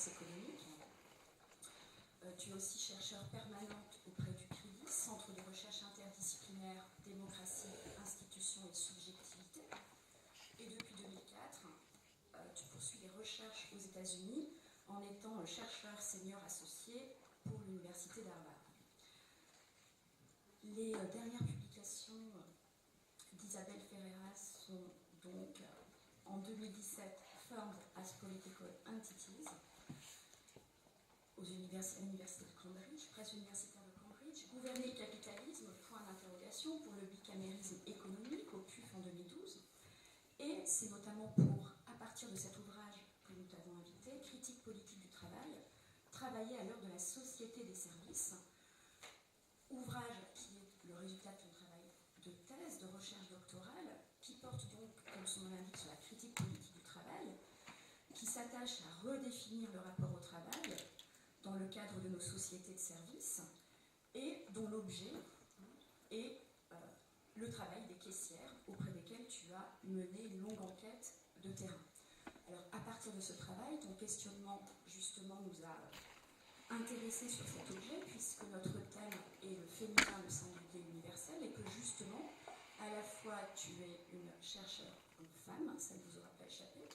sciences économiques. Tu es aussi chercheur permanente auprès du CRIDIS, Centre de recherche interdisciplinaire, démocratie, institutions et subjectivité. Et depuis 2004, tu poursuis des recherches aux États-Unis en étant chercheur senior associé pour l'Université d'Harvard. Les dernières publications d'Isabelle Ferreras sont donc en 2017 Formed as Political Entities à l'Université de Cambridge, presse universitaire de Cambridge, Gouverner le capitalisme, point d'interrogation pour le bicamérisme économique au PUF en 2012. Et c'est notamment pour, à partir de cet ouvrage que nous t'avons invité, Critique politique du travail, travailler à l'heure de la société des services, ouvrage qui est le résultat de ton travail de thèse, de recherche doctorale, qui porte donc, comme son nom l'indique, sur la critique politique du travail, qui s'attache à redéfinir le rapport au travail dans le cadre de nos sociétés de services, et dont l'objet est le travail des caissières, auprès desquelles tu as mené une longue enquête de terrain. Alors, à partir de ce travail, ton questionnement, justement, nous a intéressés sur cet objet, puisque notre thème est le féminin, le singulier universel, et que, justement, à la fois, tu es une chercheure, une femme, ça ne vous aura pas échappé,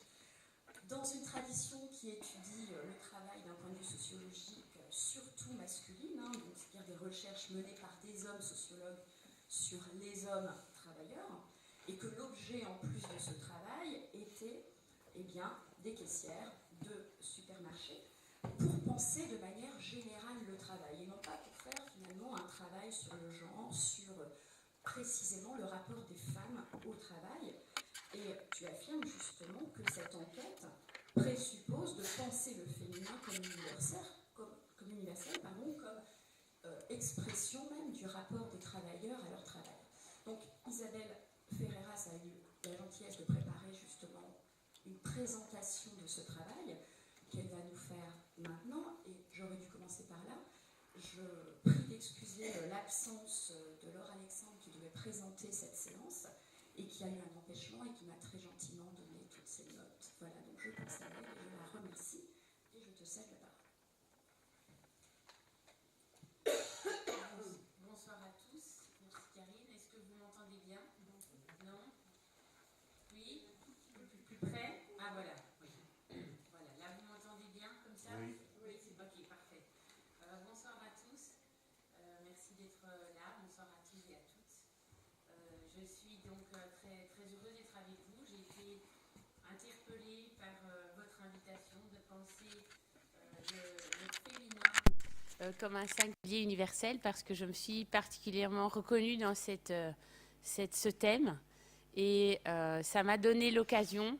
dans une tradition qui étudie le travail d'un point de vue sociologique surtout masculine, donc c'est-à-dire des recherches menées par des hommes sociologues sur les hommes travailleurs, et que l'objet en plus de ce travail était des caissières de supermarchés pour penser de manière générale le travail, et non pas pour faire finalement un travail sur le genre, sur précisément le rapport des femmes au travail. Et tu affirmes justement que cette enquête présuppose de penser le féminin comme universel, comme expression même du rapport des travailleurs à leur travail. Donc Isabelle Ferreras a eu la gentillesse de préparer justement une présentation de ce travail qu'elle va nous faire maintenant, et j'aurais dû commencer par là. Je prie d'excuser l'absence de Laure Alexandre qui devait présenter cette séance et qui a eu un empêchement et qui m'a très gentiment donné toutes ces notes. Voilà, donc je pense à elle et je la remercie et je te cède la parole. Bonsoir à tous. Merci Karine. Est-ce que vous m'entendez bien? Non? Oui? Un peu plus près? Ah voilà. Oui. Voilà. Là vous m'entendez bien comme ça? Oui. Oui, c'est ok, parfait. Bonsoir à tous. Merci d'être là. Bonsoir à tous et à toutes. Je suis donc très, très heureuse d'être avec vous. J'ai été interpellée par votre invitation de penser le féminin comme un singulier universel, parce que je me suis particulièrement reconnue dans ce thème, et ça m'a donné l'occasion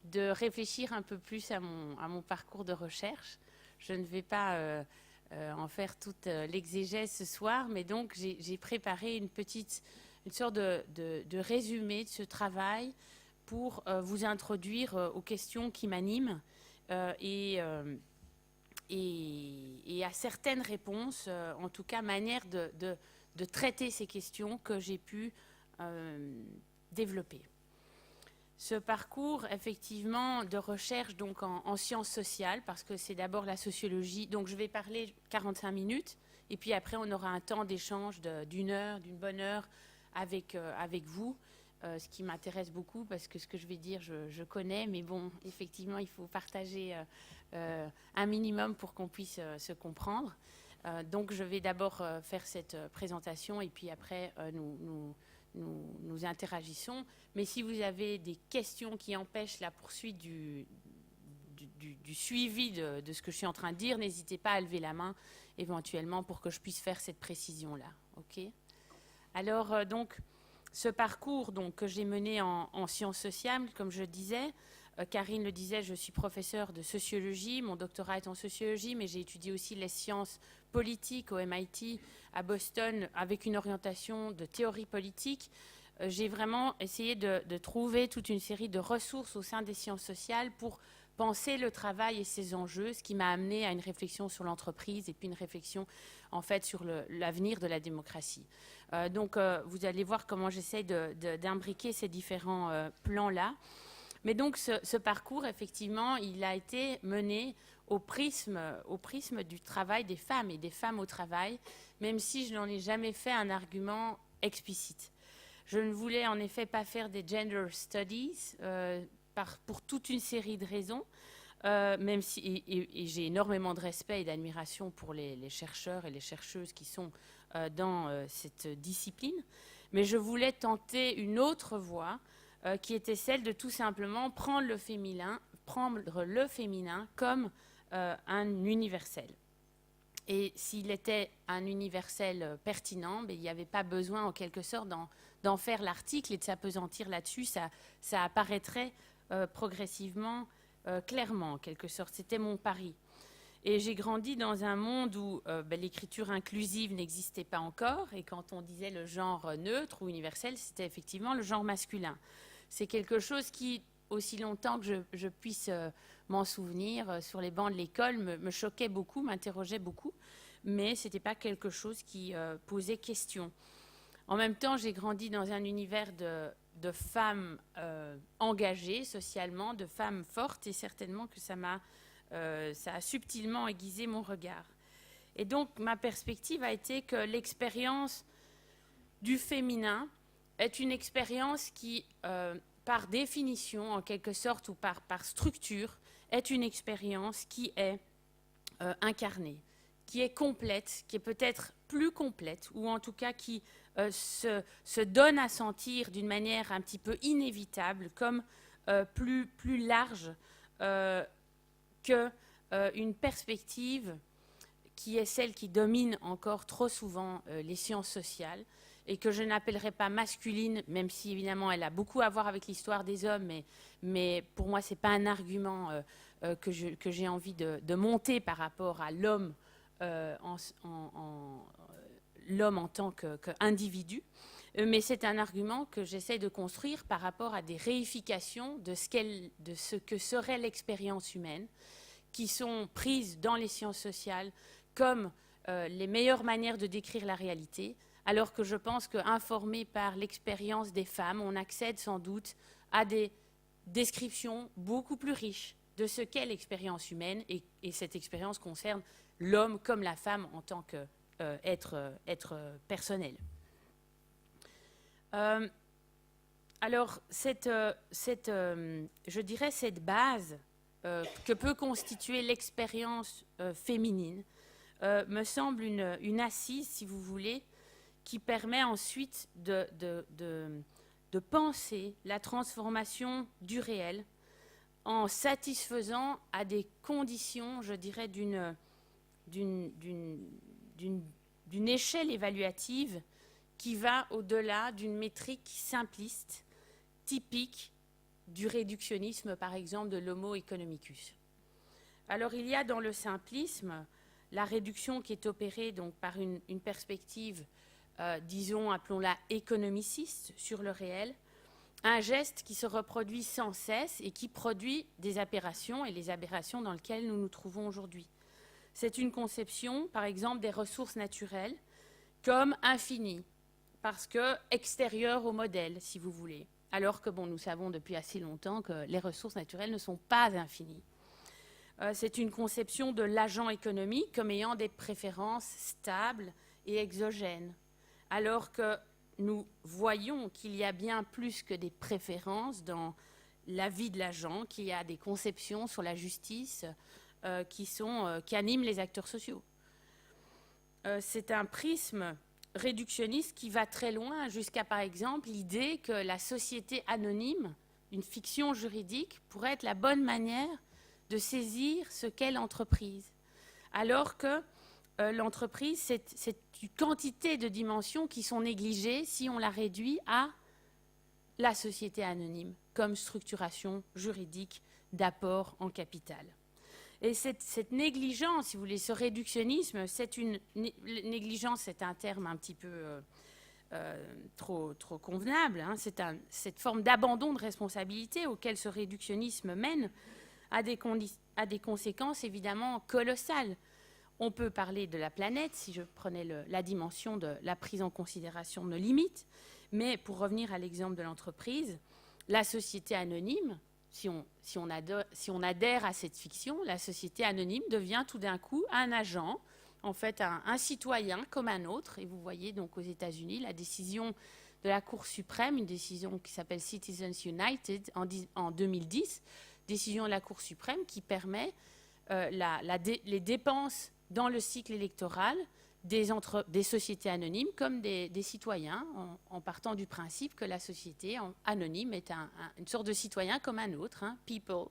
de réfléchir un peu plus à mon parcours de recherche. Je ne vais pas en faire toute l'exégèse ce soir, mais donc j'ai préparé une sorte de résumé de ce travail pour vous introduire aux questions qui m'animent et à certaines réponses, en tout cas manière de traiter ces questions que j'ai pu développer. Ce parcours, effectivement, de recherche donc en sciences sociales, parce que c'est d'abord la sociologie, donc je vais parler 45 minutes, et puis après on aura un temps d'échange d'une heure, d'une bonne heure avec vous, ce qui m'intéresse beaucoup, parce que ce que je vais dire, je connais, mais bon, effectivement, il faut partager un minimum pour qu'on puisse se comprendre. Donc je vais d'abord faire cette présentation, et puis après nous interagissons. Mais si vous avez des questions qui empêchent la poursuite du suivi de ce que je suis en train de dire, n'hésitez pas à lever la main éventuellement pour que je puisse faire cette précision-là. Okay ? Alors, donc, ce parcours que j'ai mené en sciences sociales, comme je disais, Karine le disait, je suis professeure de sociologie, mon doctorat est en sociologie, mais j'ai étudié aussi les sciences politiques au MIT à Boston avec une orientation de théorie politique. J'ai vraiment essayé de trouver toute une série de ressources au sein des sciences sociales pour penser le travail et ses enjeux, ce qui m'a amené à une réflexion sur l'entreprise et puis une réflexion en fait sur l'avenir de la démocratie. Donc vous allez voir comment j'essaie d'imbriquer ces différents plans-là. Mais donc ce parcours, effectivement, il a été mené au prisme du travail des femmes et des femmes au travail, même si je n'en ai jamais fait un argument explicite. Je ne voulais en effet pas faire des gender studies pour toute une série de raisons, même si, et j'ai énormément de respect et d'admiration pour les chercheurs et les chercheuses qui sont dans cette discipline, mais je voulais tenter une autre voie qui était celle de tout simplement prendre le féminin comme un universel. Et s'il était un universel pertinent, il n'y avait pas besoin en quelque sorte d'en faire l'article et de s'apesantir là-dessus. Ça apparaîtrait progressivement, clairement en quelque sorte. C'était mon pari. Et j'ai grandi dans un monde où l'écriture inclusive n'existait pas encore. Et quand on disait le genre neutre ou universel, c'était effectivement le genre masculin. C'est quelque chose qui, aussi longtemps que je puisse m'en souvenir, sur les bancs de l'école, me choquait beaucoup, m'interrogeait beaucoup, mais ce n'était pas quelque chose qui posait question. En même temps, j'ai grandi dans un univers de femmes engagées socialement, de femmes fortes, et certainement que ça a subtilement aiguisé mon regard. Et donc, ma perspective a été que l'expérience du féminin est une expérience qui, par définition, en quelque sorte, ou par structure, est une expérience qui est incarnée, qui est complète, qui est peut-être plus complète, ou en tout cas qui se donne à sentir d'une manière un petit peu inévitable, comme plus large qu'une perspective qui est celle qui domine encore trop souvent les sciences sociales, et que je n'appellerai pas masculine, même si évidemment elle a beaucoup à voir avec l'histoire des hommes, mais pour moi ce n'est pas un argument que j'ai envie de monter par rapport à l'homme l'homme en tant qu'individu, mais c'est un argument que j'essaie de construire par rapport à des réifications de ce que serait l'expérience humaine, qui sont prises dans les sciences sociales comme les meilleures manières de décrire la réalité, alors que je pense qu'informé par l'expérience des femmes, on accède sans doute à des descriptions beaucoup plus riches de ce qu'est l'expérience humaine, et cette expérience concerne l'homme comme la femme en tant qu'être personnel. Alors, je dirais cette base que peut constituer l'expérience féminine me semble une assise, si vous voulez, qui permet ensuite de penser la transformation du réel en satisfaisant à des conditions, je dirais, d'une échelle évaluative qui va au-delà d'une métrique simpliste, typique du réductionnisme, par exemple, de l'homo economicus. Alors, il y a dans le simplisme la réduction qui est opérée donc, par une perspective disons, appelons-la économiciste sur le réel, un geste qui se reproduit sans cesse et qui produit des aberrations, et les aberrations dans lesquelles nous nous trouvons aujourd'hui. C'est une conception, par exemple, des ressources naturelles comme infinies, parce que extérieures au modèle, si vous voulez, alors que nous savons depuis assez longtemps que les ressources naturelles ne sont pas infinies. C'est une conception de l'agent économique comme ayant des préférences stables et exogènes, alors que nous voyons qu'il y a bien plus que des préférences dans la vie de l'agent, qu'il y a des conceptions sur la justice qui animent les acteurs sociaux. C'est un prisme réductionniste qui va très loin, jusqu'à, par exemple, l'idée que la société anonyme, une fiction juridique, pourrait être la bonne manière de saisir ce qu'est l'entreprise, alors que l'entreprise, c'est une quantité de dimensions qui sont négligées si on la réduit à la société anonyme comme structuration juridique d'apport en capital. Et cette négligence, si vous voulez, ce réductionnisme, négligence, c'est un terme un petit peu trop convenable, hein, cette forme d'abandon de responsabilité auquel ce réductionnisme mène a des conséquences évidemment colossales. On peut parler de la planète, si je prenais la dimension de la prise en considération de nos limites, mais pour revenir à l'exemple de l'entreprise, la société anonyme, si on adhère à cette fiction, la société anonyme devient tout d'un coup un agent, en fait un citoyen comme un autre. Et vous voyez donc aux États-Unis la décision de la Cour suprême, une décision qui s'appelle Citizens United en 2010, décision de la Cour suprême qui permet les dépenses dans le cycle électoral des sociétés anonymes comme des citoyens, en partant du principe que la société anonyme est une sorte de citoyen comme un autre, hein, people.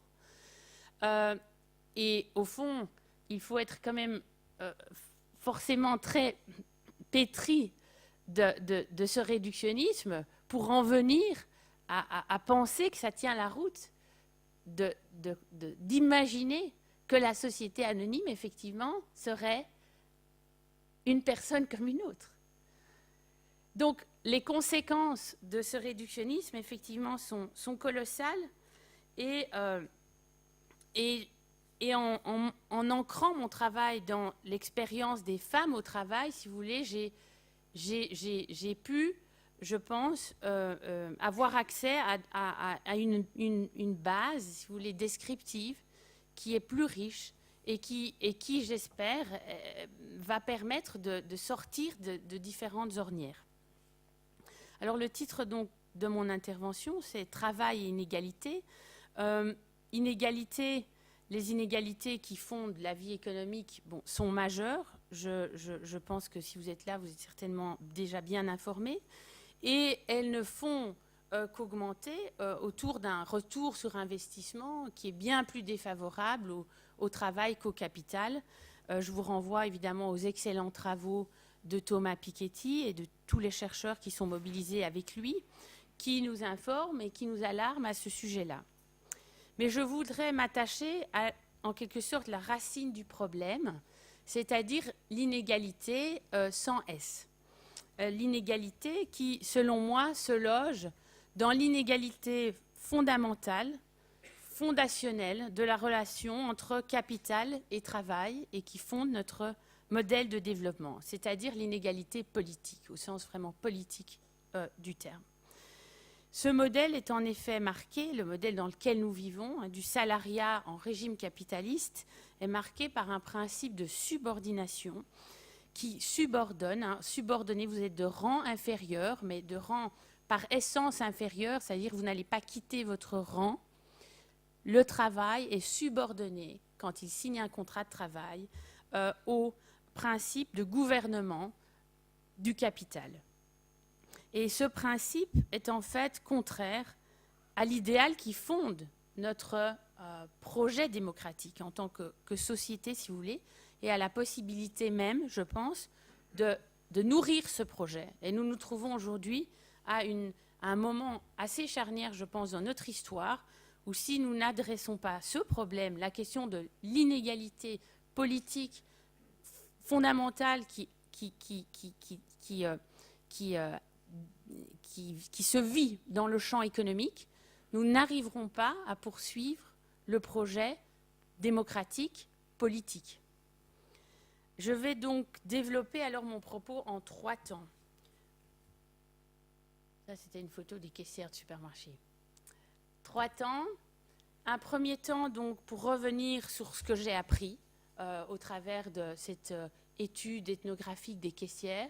Et au fond, il faut être quand même forcément très pétri de ce réductionnisme pour en venir à penser que ça tient la route, d'imaginer que la société anonyme, effectivement, serait une personne comme une autre. Donc, les conséquences de ce réductionnisme, effectivement, sont colossales. Et en ancrant mon travail dans l'expérience des femmes au travail, si vous voulez, j'ai pu, je pense, avoir accès à une base, si vous voulez, descriptive, qui est plus riche et qui j'espère, va permettre de sortir de différentes ornières. Alors, le titre donc, de mon intervention, c'est « Travail et inégalité ». Les inégalités qui fondent la vie économique sont majeures. Je pense que si vous êtes là, vous êtes certainement déjà bien informés. Et elles ne font qu'augmenter autour d'un retour sur investissement qui est bien plus défavorable au travail qu'au capital. Je vous renvoie évidemment aux excellents travaux de Thomas Piketty et de tous les chercheurs qui sont mobilisés avec lui, qui nous informent et qui nous alarment à ce sujet-là. Mais je voudrais m'attacher à, en quelque sorte, la racine du problème, c'est-à-dire l'inégalité sans S. L'inégalité qui, selon moi, se loge dans l'inégalité fondamentale, fondationnelle de la relation entre capital et travail et qui fonde notre modèle de développement, c'est-à-dire l'inégalité politique, au sens vraiment politique du terme. Ce modèle est en effet marqué, le modèle dans lequel nous vivons, du salariat en régime capitaliste, est marqué par un principe de subordination qui subordonne. Subordonné, vous êtes de rang inférieur, mais de rang par essence inférieur, c'est-à-dire que vous n'allez pas quitter votre rang. Le travail est subordonné, quand il signe un contrat de travail, au principe de gouvernement du capital. Et ce principe est en fait contraire à l'idéal qui fonde notre projet démocratique en tant que société, si vous voulez, et à la possibilité même, je pense, de nourrir ce projet. Et nous nous trouvons aujourd'hui à un moment assez charnière, je pense, dans notre histoire, où si nous n'adressons pas ce problème, la question de l'inégalité politique fondamentale qui se vit dans le champ économique, nous n'arriverons pas à poursuivre le projet démocratique politique. Je vais donc développer alors mon propos en 3 temps. Ça, c'était une photo des caissières de supermarché. 3 temps. Un premier temps, donc, pour revenir sur ce que j'ai appris au travers de cette étude ethnographique des caissières,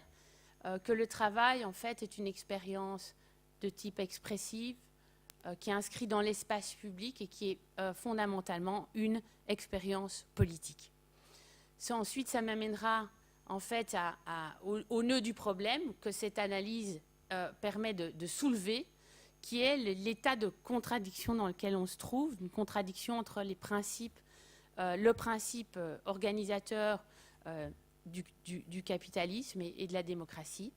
que le travail, en fait, est une expérience de type expressive, qui est inscrite dans l'espace public et qui est fondamentalement une expérience politique. Ensuite, ça m'amènera, en fait, au nœud du problème que cette analyse permet de soulever, qui est l'état de contradiction dans lequel on se trouve, une contradiction entre les principes, le principe organisateur du capitalisme et de la démocratie.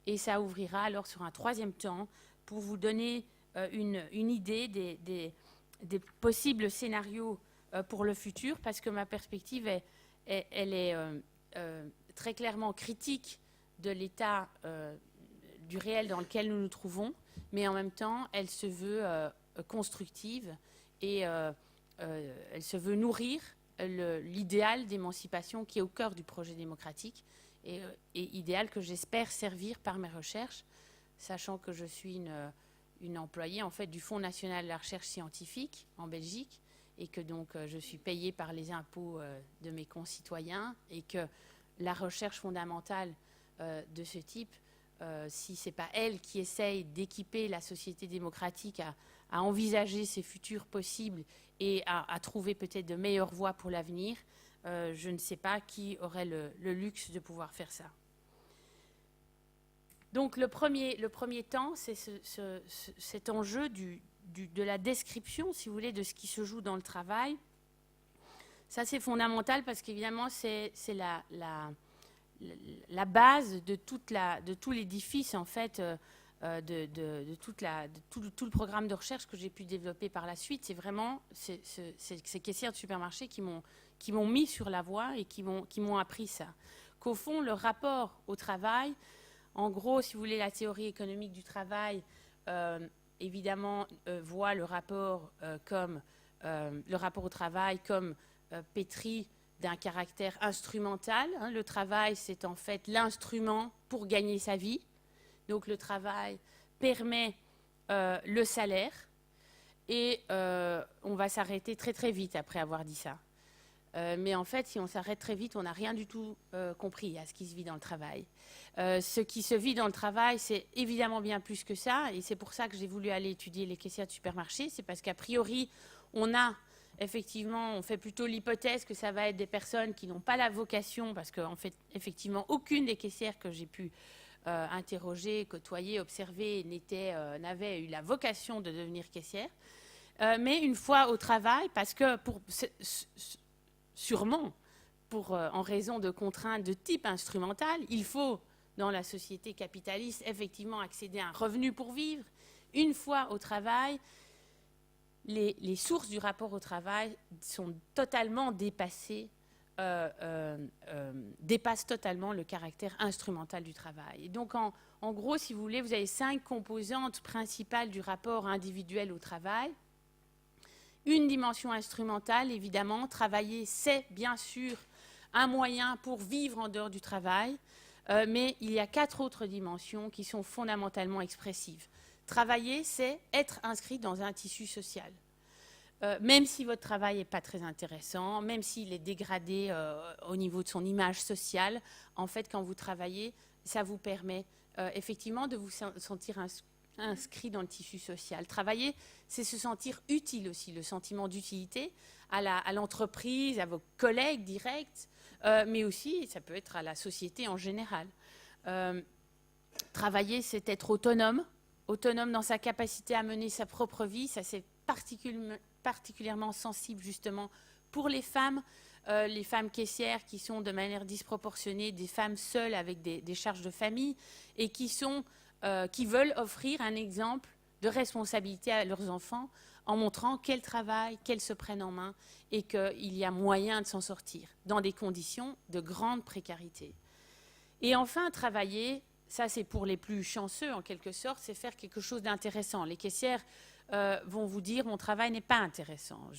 Et ça ouvrira alors sur un 3e temps pour vous donner une idée des possibles scénarios pour le futur, parce que ma perspective elle est très clairement critique de l'état du réel dans lequel nous nous trouvons, mais en même temps, elle se veut constructive et elle se veut nourrir l'idéal d'émancipation qui est au cœur du projet démocratique et idéal que j'espère servir par mes recherches, sachant que je suis une employée en fait du Fonds national de la recherche scientifique en Belgique et que donc je suis payée par les impôts de mes concitoyens et que la recherche fondamentale de ce type, si ce n'est pas elle qui essaye d'équiper la société démocratique à envisager ses futurs possibles et à trouver peut-être de meilleures voies pour l'avenir, je ne sais pas qui aurait le luxe de pouvoir faire ça. Donc le premier temps, c'est cet enjeu de la description, si vous voulez, de ce qui se joue dans le travail. Ça, c'est fondamental parce qu'évidemment, c'est la base de tout l'édifice, en fait, de tout le programme de recherche que j'ai pu développer par la suite. C'est vraiment ces caissières de supermarché qui m'ont mis sur la voie et qui m'ont appris ça. Qu'au fond, le rapport au travail, en gros, si vous voulez, la théorie économique du travail, évidemment, voit le rapport au travail comme pétri d'un caractère instrumental. Hein. Le travail, c'est en fait l'instrument pour gagner sa vie. Donc le travail permet le salaire. Et on va s'arrêter très très vite après avoir dit ça. Mais en fait, si on s'arrête très vite, on n'a rien du tout compris à ce qui se vit dans le travail. Ce qui se vit dans le travail, c'est évidemment bien plus que ça. Et c'est pour ça que j'ai voulu aller étudier les caissières de supermarché. C'est parce qu'a priori, on fait plutôt l'hypothèse que ça va être des personnes qui n'ont pas la vocation, parce qu'en fait, effectivement, aucune des caissières que j'ai pu interroger, côtoyer, observer, n'avait eu la vocation de devenir caissière. Mais une fois au travail, parce que sûrement, en raison de contraintes de type instrumental, il faut, dans la société capitaliste, effectivement accéder à un revenu pour vivre. Une fois au travail, les sources du rapport au travail sont totalement dépassent totalement le caractère instrumental du travail. Et donc, en gros, si vous voulez, vous avez 5 composantes principales du rapport individuel au travail. Une dimension instrumentale, évidemment. Travailler, c'est bien sûr un moyen pour vivre en dehors du travail, mais il y a 4 autres dimensions qui sont fondamentalement expressives. Travailler, c'est être inscrit dans un tissu social. Même si votre travail n'est pas très intéressant, même s'il est dégradé au niveau de son image sociale, en fait, quand vous travaillez, ça vous permet effectivement de vous sentir inscrit dans le tissu social. Travailler, c'est se sentir utile aussi, le sentiment d'utilité à l'entreprise, à vos collègues directs, mais aussi, ça peut être à la société en général. Travailler, c'est être autonome dans sa capacité à mener sa propre vie. Ça, c'est particulièrement sensible justement pour les femmes caissières qui sont de manière disproportionnée des femmes seules avec des charges de famille et qui veulent offrir un exemple de responsabilité à leurs enfants en montrant qu'elles travaillent, qu'elles se prennent en main et qu'il y a moyen de s'en sortir dans des conditions de grande précarité. Et enfin, travailler, ça c'est pour les plus chanceux en quelque sorte, c'est faire quelque chose d'intéressant. Les caissières vont vous dire mon travail n'est pas intéressant.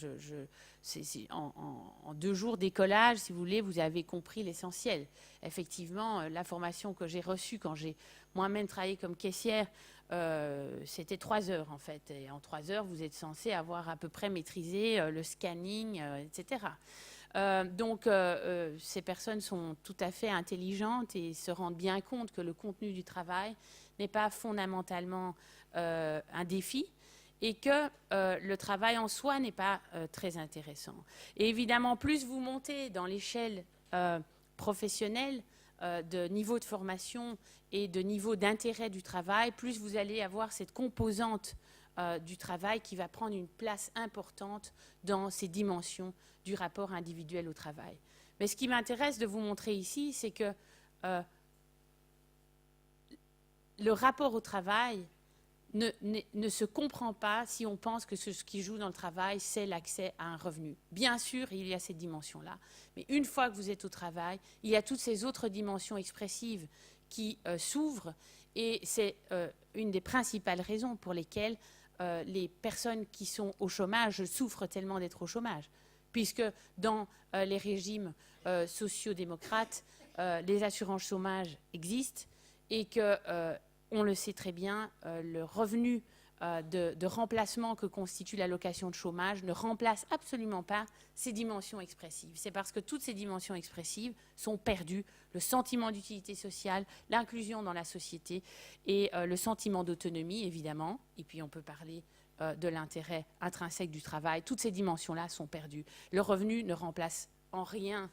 En 2 jours d'écolage, si vous voulez, vous avez compris l'essentiel. Effectivement, la formation que j'ai reçue quand j'ai moi-même travaillé comme caissière, c'était 3 heures en fait. Et en 3 heures, vous êtes censé avoir à peu près maîtrisé le scanning, etc. Donc, ces personnes sont tout à fait intelligentes et se rendent bien compte que le contenu du travail n'est pas fondamentalement un défi et que le travail en soi n'est pas très intéressant. Et évidemment, plus vous montez dans l'échelle professionnelle de niveau de formation et de niveau d'intérêt du travail, plus vous allez avoir cette composante du travail qui va prendre une place importante dans ces dimensions du rapport individuel au travail. Mais ce qui m'intéresse de vous montrer ici, c'est que le rapport au travail ne se comprend pas si on pense que ce qui joue dans le travail, c'est l'accès à un revenu. Bien sûr, il y a cette dimension-là, mais une fois que vous êtes au travail, il y a toutes ces autres dimensions expressives qui s'ouvrent, et c'est une des principales raisons pour lesquelles les personnes qui sont au chômage souffrent tellement d'être au chômage, puisque dans les régimes sociodémocrates, les assurances chômage existent et que on le sait très bien, le revenu de remplacement que constitue l'allocation de chômage ne remplace absolument pas ces dimensions expressives. C'est parce que toutes ces dimensions expressives sont perdues, le sentiment d'utilité sociale, l'inclusion dans la société et le sentiment d'autonomie, évidemment. Et puis on peut parler de l'intérêt intrinsèque du travail. Toutes ces dimensions-là sont perdues. Le revenu ne remplace en rien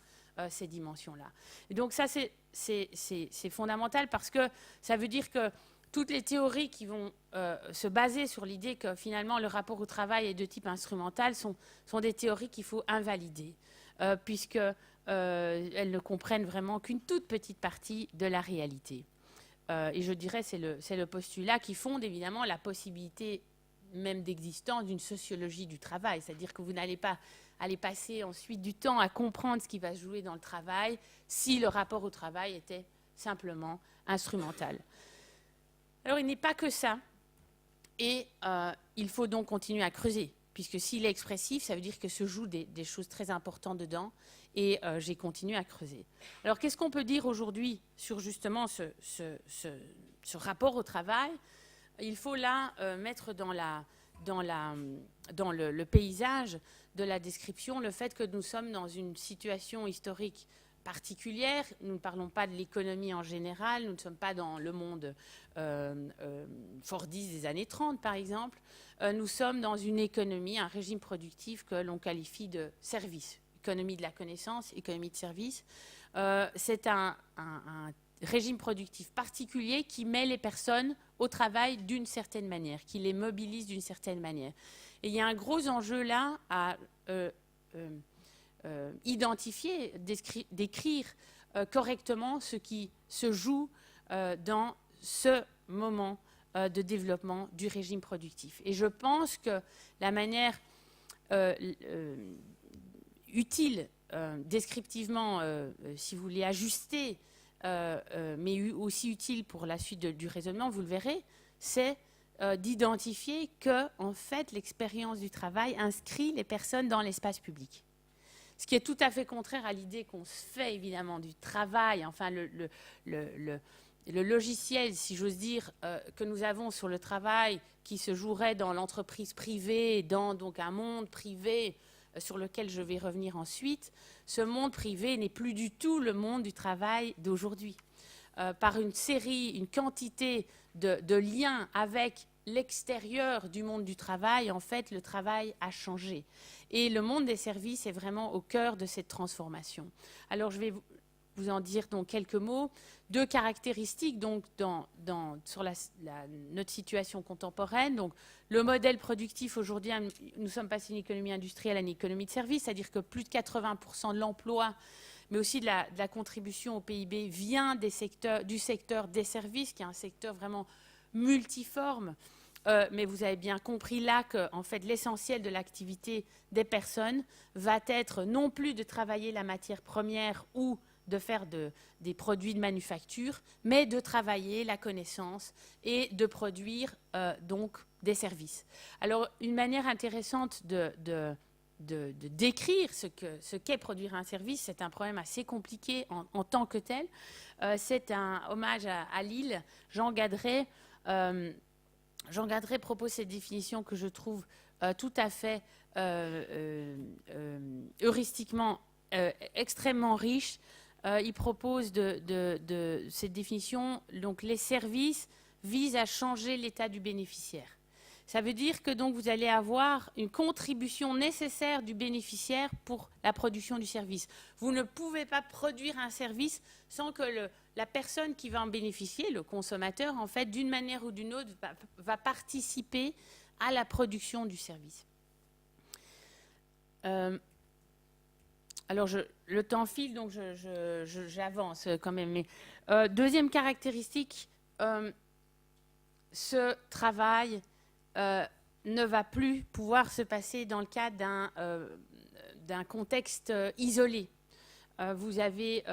ces dimensions-là. Et donc ça, c'est fondamental parce que ça veut dire que toutes les théories qui vont se baser sur l'idée que finalement le rapport au travail est de type instrumental sont des théories qu'il faut invalider, puisqu'elles ne comprennent vraiment qu'une toute petite partie de la réalité. Et je dirais c'est le postulat qui fonde évidemment la possibilité même d'existence d'une sociologie du travail, c'est-à-dire que vous n'allez pas aller passer ensuite du temps à comprendre ce qui va se jouer dans le travail si le rapport au travail était simplement instrumental. Alors, il n'est pas que ça, et il faut donc continuer à creuser, puisque s'il est expressif, ça veut dire que se jouent des choses très importantes dedans, et j'ai continué à creuser. Alors, qu'est-ce qu'on peut dire aujourd'hui sur justement ce rapport au travail? Il faut là mettre dans le paysage de la description le fait que nous sommes dans une situation historique particulière. Nous ne parlons pas de l'économie en général, nous ne sommes pas dans le monde fordiste des années 30, par exemple. Nous sommes dans une économie, un régime productif que l'on qualifie de service, économie de la connaissance, économie de service. C'est un régime productif particulier qui met les personnes au travail d'une certaine manière, qui les mobilise d'une certaine manière. Et il y a un gros enjeu là à identifier, décrire correctement ce qui se joue dans ce moment de développement du régime productif. Et je pense que la manière utile, descriptivement, si vous voulez ajuster, mais aussi utile pour la suite du raisonnement, vous le verrez, c'est d'identifier que, en fait, l'expérience du travail inscrit les personnes dans l'espace public. Ce qui est tout à fait contraire à l'idée qu'on se fait, évidemment, du travail, enfin, le logiciel, si j'ose dire, que nous avons sur le travail, qui se jouerait dans l'entreprise privée, dans donc un monde privé sur lequel je vais revenir ensuite, ce monde privé n'est plus du tout le monde du travail d'aujourd'hui. Par une série, une quantité de liens avec l'extérieur du monde du travail, en fait, le travail a changé. Et le monde des services est vraiment au cœur de cette transformation. Alors, je vais vous en dire donc quelques mots. Deux caractéristiques donc, sur notre situation contemporaine. Donc, le modèle productif aujourd'hui, nous sommes passés d'une économie industrielle à une économie de services, c'est-à-dire que plus de 80% de l'emploi, mais aussi de la contribution au PIB vient du secteur des services, qui est un secteur vraiment multiforme. Mais vous avez bien compris là que en fait, l'essentiel de l'activité des personnes va être non plus de travailler la matière première ou de faire des produits de manufacture, mais de travailler la connaissance et de produire donc des services. Alors, une manière intéressante de décrire ce qu'est produire un service, c'est un problème assez compliqué en tant que tel. C'est un hommage à Lille. Jean Gadret propose cette définition que je trouve tout à fait heuristiquement extrêmement riche. Il propose de cette définition, donc les services visent à changer l'état du bénéficiaire. Ça veut dire que donc vous allez avoir une contribution nécessaire du bénéficiaire pour la production du service. Vous ne pouvez pas produire un service sans que la personne qui va en bénéficier, le consommateur, en fait, d'une manière ou d'une autre, va participer à la production du service. Alors, le temps file, donc j'avance quand même. Mais, deuxième caractéristique, ce travail ne va plus pouvoir se passer dans le cadre d'un contexte isolé. Vous avez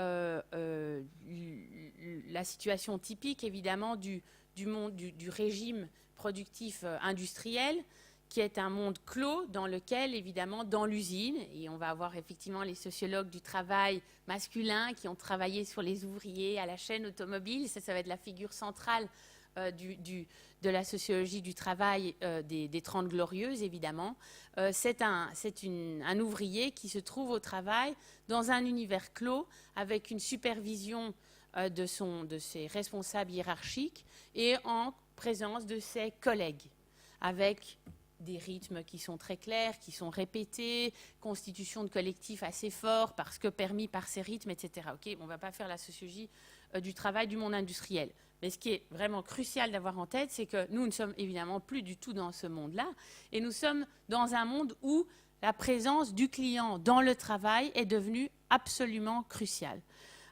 la situation typique, évidemment, du monde du régime productif industriel, qui est un monde clos dans lequel, évidemment, dans l'usine, et on va avoir effectivement les sociologues du travail masculin qui ont travaillé sur les ouvriers à la chaîne automobile, ça va être la figure centrale de la sociologie du travail des 30 Glorieuses, évidemment. C'est un ouvrier qui se trouve au travail dans un univers clos avec une supervision de ses responsables hiérarchiques et en présence de ses collègues, avec des rythmes qui sont très clairs, qui sont répétés, constitution de collectifs assez forts parce que permis par ces rythmes, etc. Okay, on ne va pas faire la sociologie du travail du monde industriel. Mais ce qui est vraiment crucial d'avoir en tête, c'est que nous ne sommes évidemment plus du tout dans ce monde-là, et nous sommes dans un monde où la présence du client dans le travail est devenue absolument cruciale.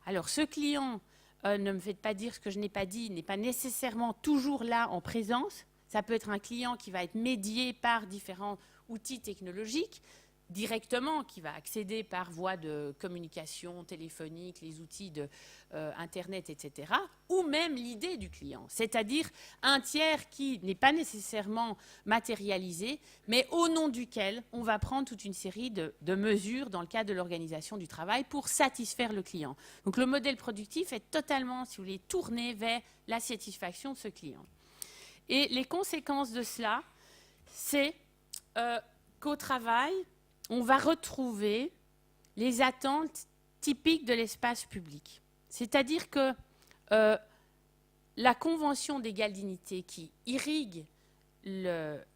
Alors ce client, ne me faites pas dire ce que je n'ai pas dit, n'est pas nécessairement toujours là en présence. Ça peut être un client qui va être médié par différents outils technologiques, directement, qui va accéder par voie de communication téléphonique, les outils de Internet, etc., ou même l'idée du client, c'est-à-dire un tiers qui n'est pas nécessairement matérialisé, mais au nom duquel on va prendre toute une série de mesures dans le cadre de l'organisation du travail pour satisfaire le client. Donc le modèle productif est totalement, si vous voulez, tourné vers la satisfaction de ce client. Et les conséquences de cela, c'est qu'au travail, on va retrouver les attentes typiques de l'espace public. C'est-à-dire que la Convention d'égale dignité qui irrigue la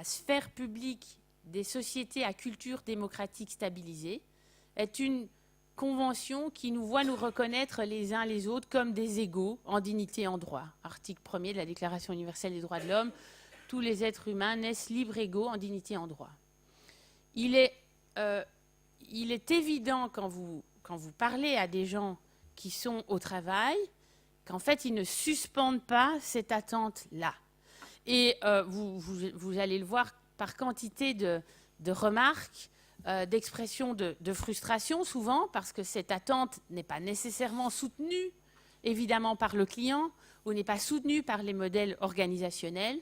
sphère publique des sociétés à culture démocratique stabilisée est une convention qui nous voit nous reconnaître les uns les autres comme des égaux en dignité et en droit. Article 1er de la Déclaration universelle des droits de l'homme, tous les êtres humains naissent libres et égaux en dignité et en droit. Il est évident quand vous parlez à des gens qui sont au travail qu'en fait, ils ne suspendent pas cette attente-là. Et vous allez le voir par quantité de remarques, d'expressions de frustration souvent, parce que cette attente n'est pas nécessairement soutenue, évidemment, par le client, ou n'est pas soutenue par les modèles organisationnels,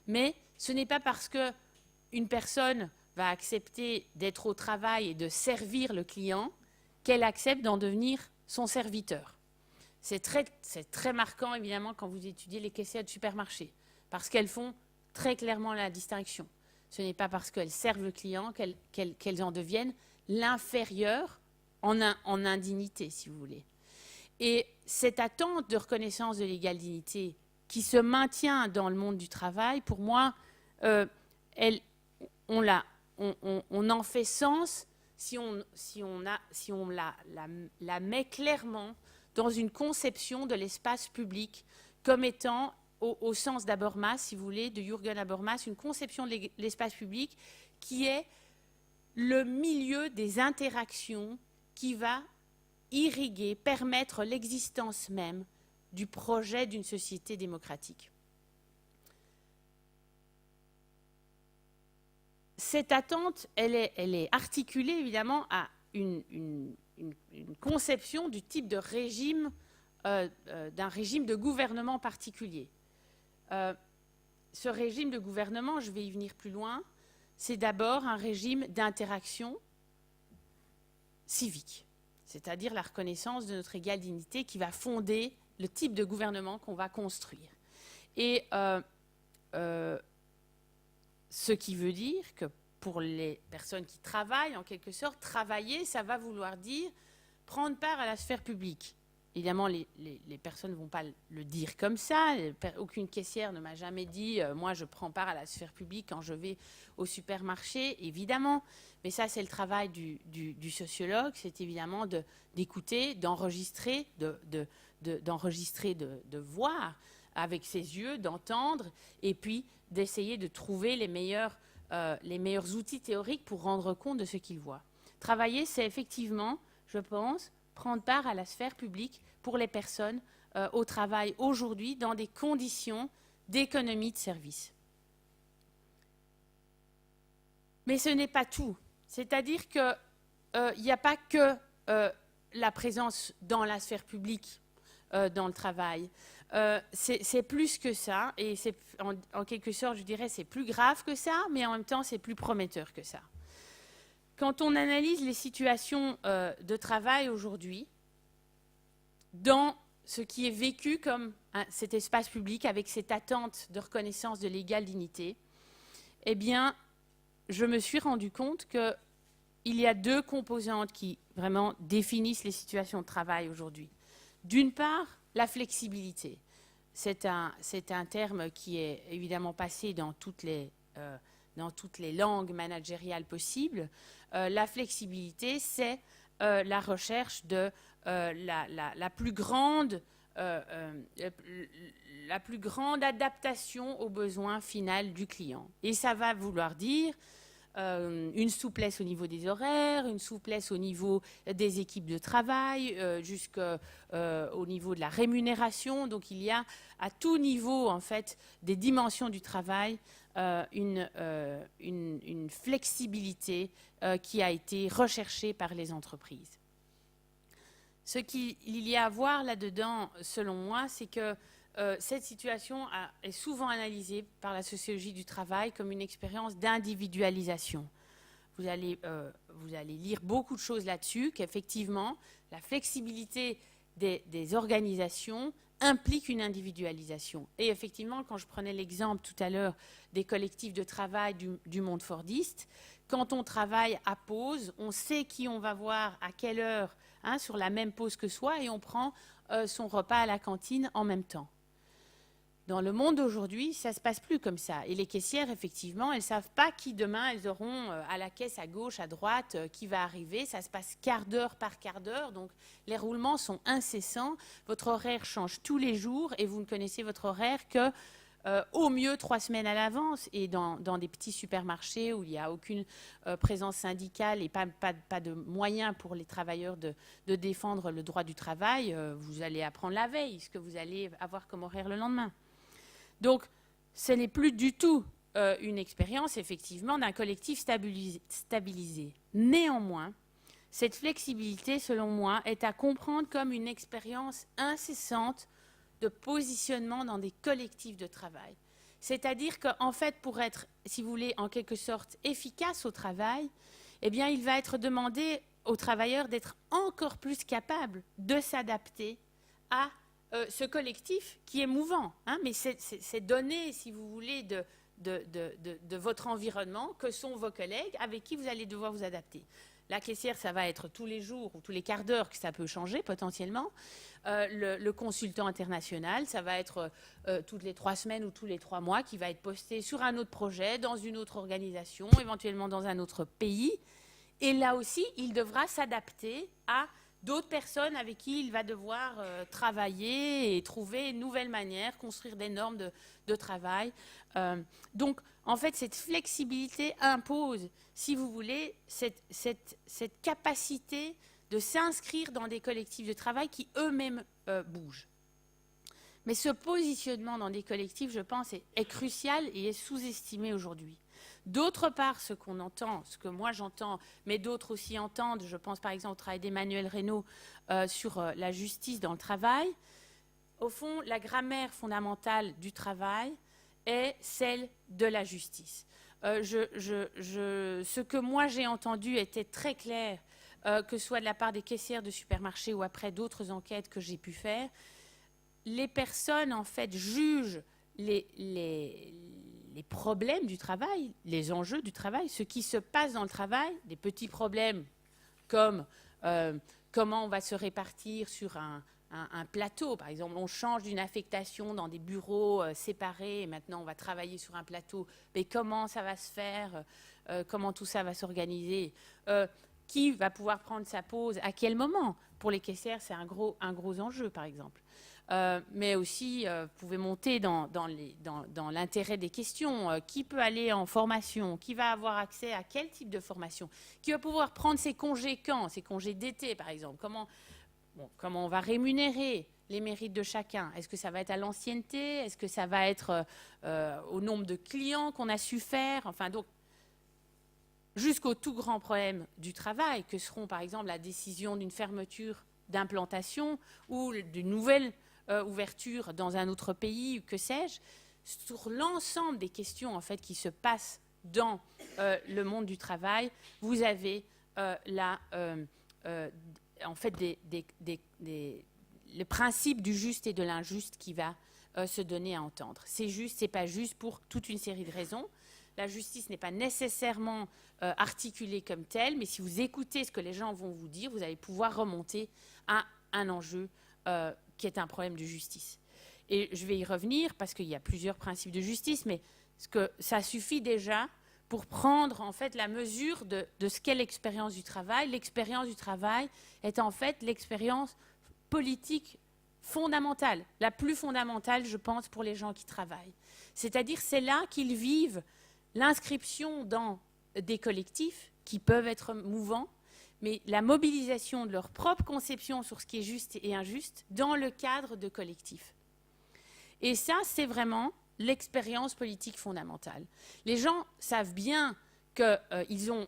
mais ce n'est pas parce qu'une personne va accepter d'être au travail et de servir le client qu'elle accepte d'en devenir son serviteur. C'est très marquant, évidemment, quand vous étudiez les caissières de supermarché, parce qu'elles font très clairement la distinction. Ce n'est pas parce qu'elles servent le client qu'elles en deviennent l'inférieure en indignité, si vous voulez. Et cette attente de reconnaissance de l'égale dignité qui se maintient dans le monde du travail, pour moi, on en fait sens si on la met clairement dans une conception de l'espace public comme étant, au sens d'Habermas, si vous voulez, de Jürgen Habermas, une conception de l'espace public qui est le milieu des interactions qui va irriguer, permettre l'existence même du projet d'une société démocratique. Cette attente, elle est articulée évidemment à une conception du type de régime, d'un régime de gouvernement particulier. Ce régime de gouvernement, je vais y venir plus loin, c'est d'abord un régime d'interaction civique, c'est-à-dire la reconnaissance de notre égale dignité qui va fonder le type de gouvernement qu'on va construire. Et ce qui veut dire que pour les personnes qui travaillent, en quelque sorte, travailler, ça va vouloir dire prendre part à la sphère publique. Évidemment, les personnes ne vont pas le dire comme ça. Aucune caissière ne m'a jamais dit « moi, je prends part à la sphère publique quand je vais au supermarché », évidemment. Mais ça, c'est le travail du sociologue. C'est évidemment d'écouter, d'enregistrer, de voir avec ses yeux, d'entendre, et puis d'essayer de trouver les meilleurs outils théoriques pour rendre compte de ce qu'il voit. Travailler, c'est effectivement, je pense, prendre part à la sphère publique pour les personnes au travail aujourd'hui dans des conditions d'économie de service. Mais ce n'est pas tout. C'est-à-dire qu'il n'y a pas que la présence dans la sphère publique dans le travail. C'est plus que ça, et en quelque sorte, je dirais, c'est plus grave que ça, mais en même temps, c'est plus prometteur que ça. Quand on analyse les situations de travail aujourd'hui, dans ce qui est vécu comme cet espace public avec cette attente de reconnaissance de l'égale dignité, eh bien, je me suis rendu compte qu'il y a deux composantes qui vraiment définissent les situations de travail aujourd'hui. D'une part, la flexibilité. C'est un terme qui est évidemment passé dans toutes les langues managériales possibles. La flexibilité, c'est la recherche de la plus grande adaptation aux besoins finaux du client. Et ça va vouloir dire une souplesse au niveau des horaires, une souplesse au niveau des équipes de travail, jusqu'au niveau de la rémunération. Donc il y a à tout niveau en fait des dimensions du travail une flexibilité qui a été recherchée par les entreprises. Ce qu'il y a à voir là-dedans, selon moi, c'est que cette situation est souvent analysée par la sociologie du travail comme une expérience d'individualisation. Vous allez lire beaucoup de choses là-dessus, qu'effectivement, la flexibilité des organisations implique une individualisation. Et effectivement, quand je prenais l'exemple tout à l'heure des collectifs de travail du monde fordiste, quand on travaille à pause, on sait qui on va voir à quelle heure, sur la même pause que soi, et on prend son repas à la cantine en même temps. Dans le monde d'aujourd'hui, ça ne se passe plus comme ça. Et les caissières, effectivement, elles ne savent pas qui demain elles auront à la caisse, à gauche, à droite, qui va arriver. Ça se passe quart d'heure par quart d'heure. Donc, les roulements sont incessants. Votre horaire change tous les jours et vous ne connaissez votre horaire que au mieux 3 semaines à l'avance. Et dans des petits supermarchés où il n'y a aucune présence syndicale et pas de moyens pour les travailleurs de défendre le droit du travail, vous allez apprendre la veille ce que vous allez avoir comme horaire le lendemain. Donc, ce n'est plus du tout une expérience, effectivement, d'un collectif stabilisé. Néanmoins, cette flexibilité, selon moi, est à comprendre comme une expérience incessante de positionnement dans des collectifs de travail. C'est-à-dire qu'en fait, pour être, si vous voulez, en quelque sorte efficace au travail, eh bien, il va être demandé aux travailleurs d'être encore plus capables de s'adapter à ce collectif qui est mouvant, mais c'est donné, si vous voulez, de votre environnement, que sont vos collègues avec qui vous allez devoir vous adapter. La caissière, ça va être tous les jours ou tous les quarts d'heure que ça peut changer potentiellement. Le consultant international, ça va être toutes les 3 semaines ou tous les 3 mois qui va être posté sur un autre projet, dans une autre organisation, éventuellement dans un autre pays. Et là aussi, il devra s'adapter à d'autres personnes avec qui il va devoir travailler et trouver une nouvelle manière, construire des normes de travail. Donc, en fait, cette flexibilité impose, si vous voulez, cette capacité de s'inscrire dans des collectifs de travail qui eux-mêmes bougent. Mais ce positionnement dans des collectifs, je pense, est crucial et est sous-estimé aujourd'hui. D'autre part, ce qu'on entend, ce que moi j'entends, mais d'autres aussi entendent, je pense par exemple au travail d'Emmanuel Reynaud sur la justice dans le travail, au fond, la grammaire fondamentale du travail est celle de la justice. Ce que moi j'ai entendu était très clair, que ce soit de la part des caissières de supermarchés ou après d'autres enquêtes que j'ai pu faire. Les personnes, en fait, jugent les problèmes du travail, les enjeux du travail, ce qui se passe dans le travail, des petits problèmes comme comment on va se répartir sur un plateau. Par exemple, on change d'une affectation dans des bureaux séparés et maintenant on va travailler sur un plateau. Mais comment ça va se faire, comment tout ça va s'organiser, qui va pouvoir prendre sa pause, à quel moment. Pour les caissières, c'est un gros enjeu, par exemple. Mais aussi, vous pouvez monter dans l'intérêt des questions. Qui peut aller en formation? Qui va avoir accès à quel type de formation? Qui va pouvoir prendre ses congés quand? Ses congés d'été, par exemple. Comment on va rémunérer les mérites de chacun? Est-ce que ça va être à l'ancienneté? Est-ce que ça va être au nombre de clients qu'on a su faire? Enfin, donc, jusqu'au tout grand problème du travail, que seront, par exemple, la décision d'une fermeture d'implantation ou d'une nouvelle ouverture dans un autre pays, que sais-je, sur l'ensemble des questions en fait qui se passent dans le monde du travail, vous avez en fait le principe du juste et de l'injuste qui va se donner à entendre. C'est juste, c'est pas juste pour toute une série de raisons. La justice n'est pas nécessairement articulée comme telle, mais si vous écoutez ce que les gens vont vous dire, vous allez pouvoir remonter à un enjeu qui est un problème de justice. Et je vais y revenir parce qu'il y a plusieurs principes de justice, mais ça suffit déjà pour prendre en fait la mesure de ce qu'est l'expérience du travail. L'expérience du travail est en fait l'expérience politique fondamentale, la plus fondamentale, je pense, pour les gens qui travaillent. C'est-à-dire, c'est là qu'ils vivent l'inscription dans des collectifs qui peuvent être mouvants, mais la mobilisation de leur propre conception sur ce qui est juste et injuste dans le cadre de collectifs. Et ça, c'est vraiment l'expérience politique fondamentale. Les gens savent bien qu'ils ont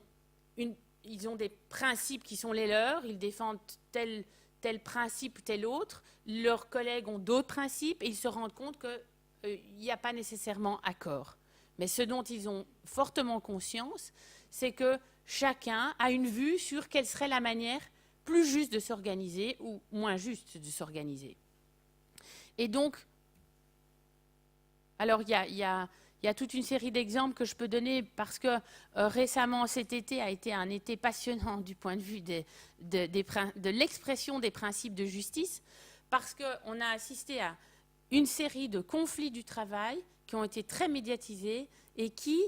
des principes qui sont les leurs, ils défendent tel principe ou tel autre, leurs collègues ont d'autres principes et ils se rendent compte qu'il n'y a pas nécessairement accord. Mais ce dont ils ont fortement conscience, c'est que chacun a une vue sur quelle serait la manière plus juste de s'organiser ou moins juste de s'organiser. Et donc, alors il y a toute une série d'exemples que je peux donner parce que récemment, cet été a été un été passionnant du point de vue de l'expression des principes de justice, parce qu'on a assisté à une série de conflits du travail qui ont été très médiatisés et qui,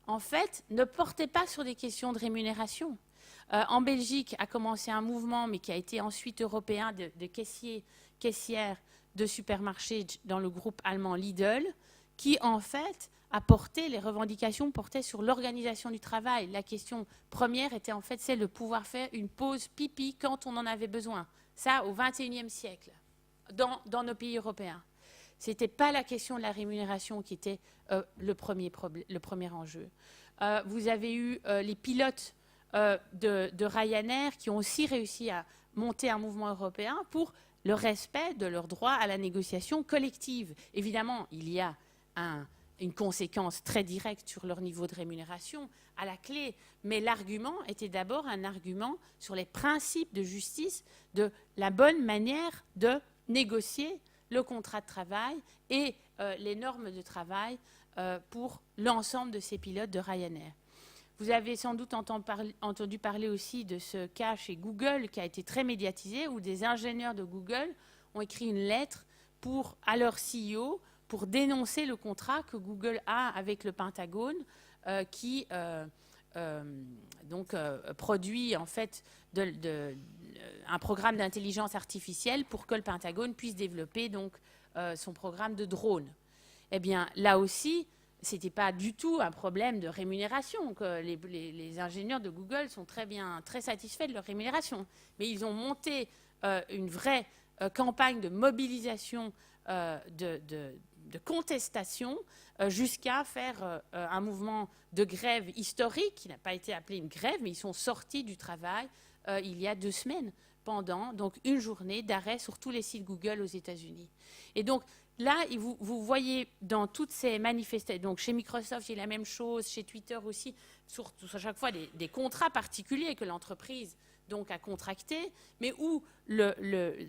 en fait, ne portaient pas sur des questions de rémunération. En Belgique a commencé un mouvement, mais qui a été ensuite européen, de caissières de supermarchés dans le groupe allemand Lidl, qui, en fait, les revendications portaient sur l'organisation du travail. La question première était, en fait, celle de pouvoir faire une pause pipi quand on en avait besoin. Ça, au XXIe siècle, dans nos pays européens. Ce n'était pas la question de la rémunération qui était le premier enjeu. Vous avez eu les pilotes de Ryanair qui ont aussi réussi à monter un mouvement européen pour le respect de leur droit à la négociation collective. Évidemment, il y a une conséquence très directe sur leur niveau de rémunération à la clé, mais l'argument était d'abord un argument sur les principes de justice, de la bonne manière de négocier le contrat de travail et les normes de travail pour l'ensemble de ces pilotes de Ryanair. Vous avez sans doute entendu parler aussi de ce cas chez Google qui a été très médiatisé, où des ingénieurs de Google ont écrit une lettre à leur CEO pour dénoncer le contrat que Google a avec le Pentagone, qui produit en fait un programme d'intelligence artificielle pour que le Pentagone puisse développer donc, son programme de drone. Eh bien, là aussi, ce n'était pas du tout un problème de rémunération. Que les ingénieurs de Google sont très satisfaits de leur rémunération. Mais ils ont monté une vraie campagne de mobilisation, de contestation, jusqu'à faire un mouvement de grève historique, qui n'a pas été appelé une grève, mais ils sont sortis du travail il y a 2 semaines, pendant donc une journée d'arrêt sur tous les sites Google aux États-Unis. Et donc, là, vous voyez dans toutes ces manifestations, donc chez Microsoft, il y a la même chose, chez Twitter aussi, sur chaque fois des contrats particuliers que l'entreprise donc a contractés, mais où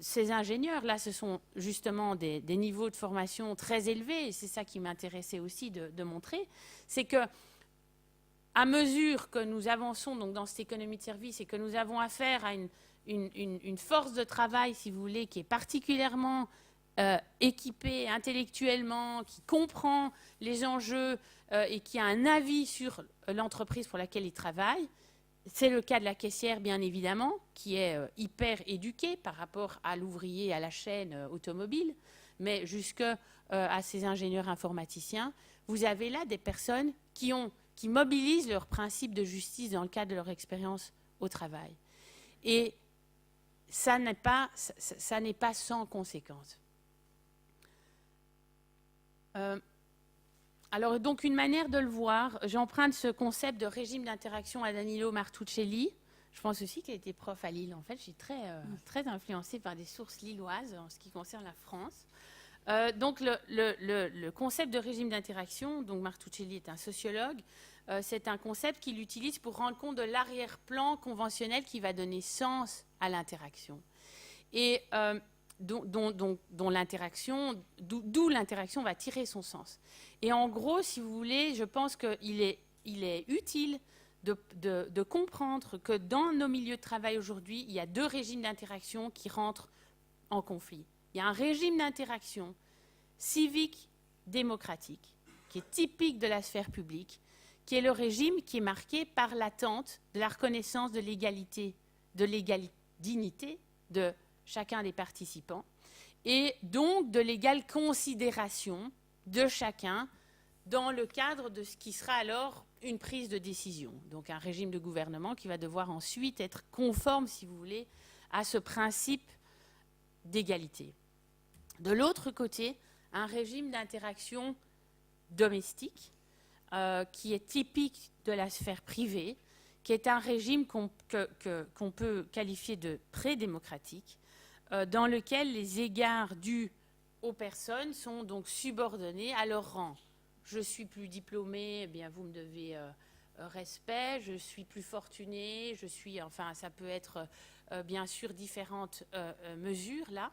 ces ingénieurs, là, ce sont justement des niveaux de formation très élevés, et c'est ça qui m'intéressait aussi de montrer, c'est que à mesure que nous avançons donc, dans cette économie de service et que nous avons affaire à une force de travail, si vous voulez, qui est particulièrement équipé intellectuellement, qui comprend les enjeux et qui a un avis sur l'entreprise pour laquelle il travaille. C'est le cas de la caissière, bien évidemment, qui est hyper éduquée par rapport à l'ouvrier à la chaîne automobile, mais jusque à ces ingénieurs informaticiens. Vous avez là des personnes qui mobilisent leurs principes de justice dans le cadre de leur expérience au travail. Et ça n'est pas sans conséquence. Alors, donc, une manière de le voir, j'emprunte ce concept de régime d'interaction à Danilo Martuccelli. Je pense aussi qu'il a été prof à Lille. En fait, je suis très influencée par des sources lilloises en ce qui concerne la France. Donc, le concept de régime d'interaction, donc Martuccelli est un sociologue, c'est un concept qu'il utilise pour rendre compte de l'arrière-plan conventionnel qui va donner sens à l'interaction. Et dont l'interaction, d'où l'interaction va tirer son sens. Et en gros, si vous voulez, je pense qu'il est utile de comprendre que dans nos milieux de travail aujourd'hui, il y a deux régimes d'interaction qui rentrent en conflit. Il y a un régime d'interaction civique démocratique, qui est typique de la sphère publique, qui est le régime qui est marqué par l'attente de la reconnaissance de l'égalité, de dignité de chacun des participants, et donc de l'égale considération de chacun dans le cadre de ce qui sera alors une prise de décision. Donc un régime de gouvernement qui va devoir ensuite être conforme, si vous voulez, à ce principe d'égalité. De l'autre côté, un régime d'interaction domestique qui est typique de la sphère privée, qui est un régime qu'on peut qualifier de pré-démocratique, dans lequel les égards dus aux personnes sont donc subordonnés à leur rang. Je suis plus diplômé, eh bien vous me devez respect, je suis plus fortuné, enfin ça peut être bien sûr différentes mesures là,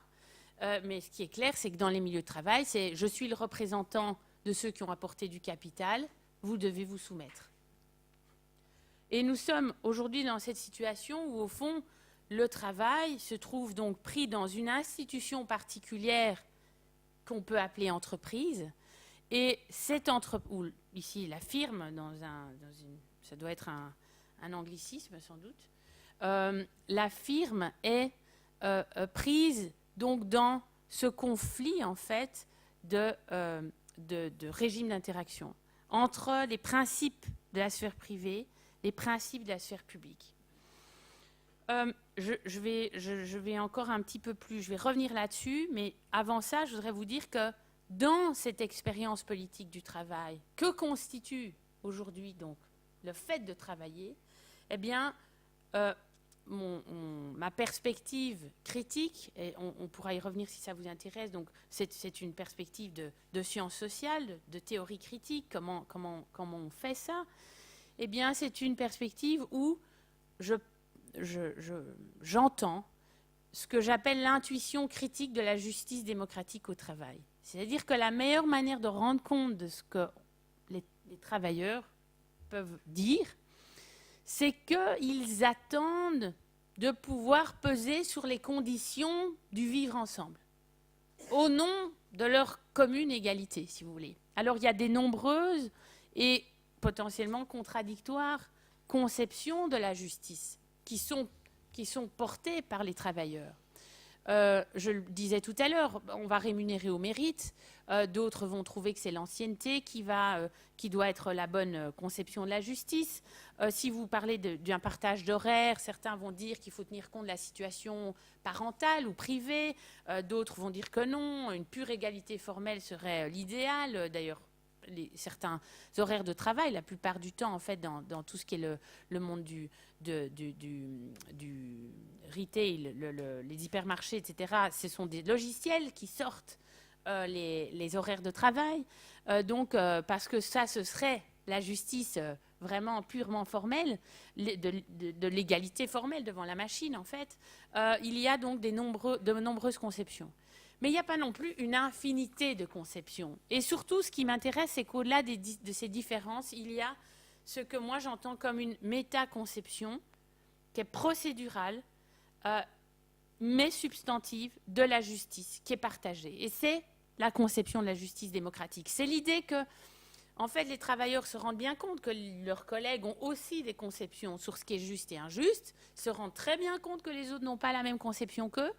mais ce qui est clair, c'est que dans les milieux de travail, c'est je suis le représentant de ceux qui ont apporté du capital, vous devez vous soumettre. Et nous sommes aujourd'hui dans cette situation où, au fond, le travail se trouve donc pris dans une institution particulière qu'on peut appeler entreprise. Et cette entreprise, ici la firme, ça doit être un anglicisme sans doute, la firme est prise donc dans ce conflit en fait de régime d'interaction entre les principes de la sphère privée, les principes de la sphère publique. Je vais encore un petit peu plus, je vais revenir là-dessus, mais avant ça, je voudrais vous dire que dans cette expérience politique du travail, que constitue aujourd'hui donc le fait de travailler, eh bien, ma perspective critique, et on pourra y revenir si ça vous intéresse, donc c'est une perspective de sciences sociales, de théorie critique, comment on fait ça, eh bien, c'est une perspective où j'entends ce que j'appelle l'intuition critique de la justice démocratique au travail. C'est-à-dire que la meilleure manière de rendre compte de ce que les travailleurs peuvent dire, c'est qu'ils attendent de pouvoir peser sur les conditions du vivre ensemble, au nom de leur commune égalité, si vous voulez. Alors, il y a des nombreuses et potentiellement contradictoires conceptions de la justice qui sont portées par les travailleurs. Je le disais tout à l'heure, on va rémunérer au mérite, d'autres vont trouver que c'est l'ancienneté qui doit être la bonne conception de la justice. Si vous parlez d'un partage d'horaires, certains vont dire qu'il faut tenir compte de la situation parentale ou privée, d'autres vont dire que non, une pure égalité formelle serait l'idéal. D'ailleurs, certains horaires de travail, la plupart du temps, en fait, dans tout ce qui est le monde du retail, les hypermarchés, etc., ce sont des logiciels qui sortent les horaires de travail. Parce que ça, ce serait la justice vraiment purement formelle, de l'égalité formelle devant la machine, en fait. Il y a donc de nombreuses conceptions. Mais il n'y a pas non plus une infinité de conceptions. Et surtout, ce qui m'intéresse, c'est qu'au-delà de ces différences, il y a ce que moi j'entends comme une métaconception qui est procédurale, mais substantive de la justice, qui est partagée. Et c'est la conception de la justice démocratique. C'est l'idée que, en fait, les travailleurs se rendent bien compte que leurs collègues ont aussi des conceptions sur ce qui est juste et injuste, se rendent très bien compte que les autres n'ont pas la même conception qu'eux,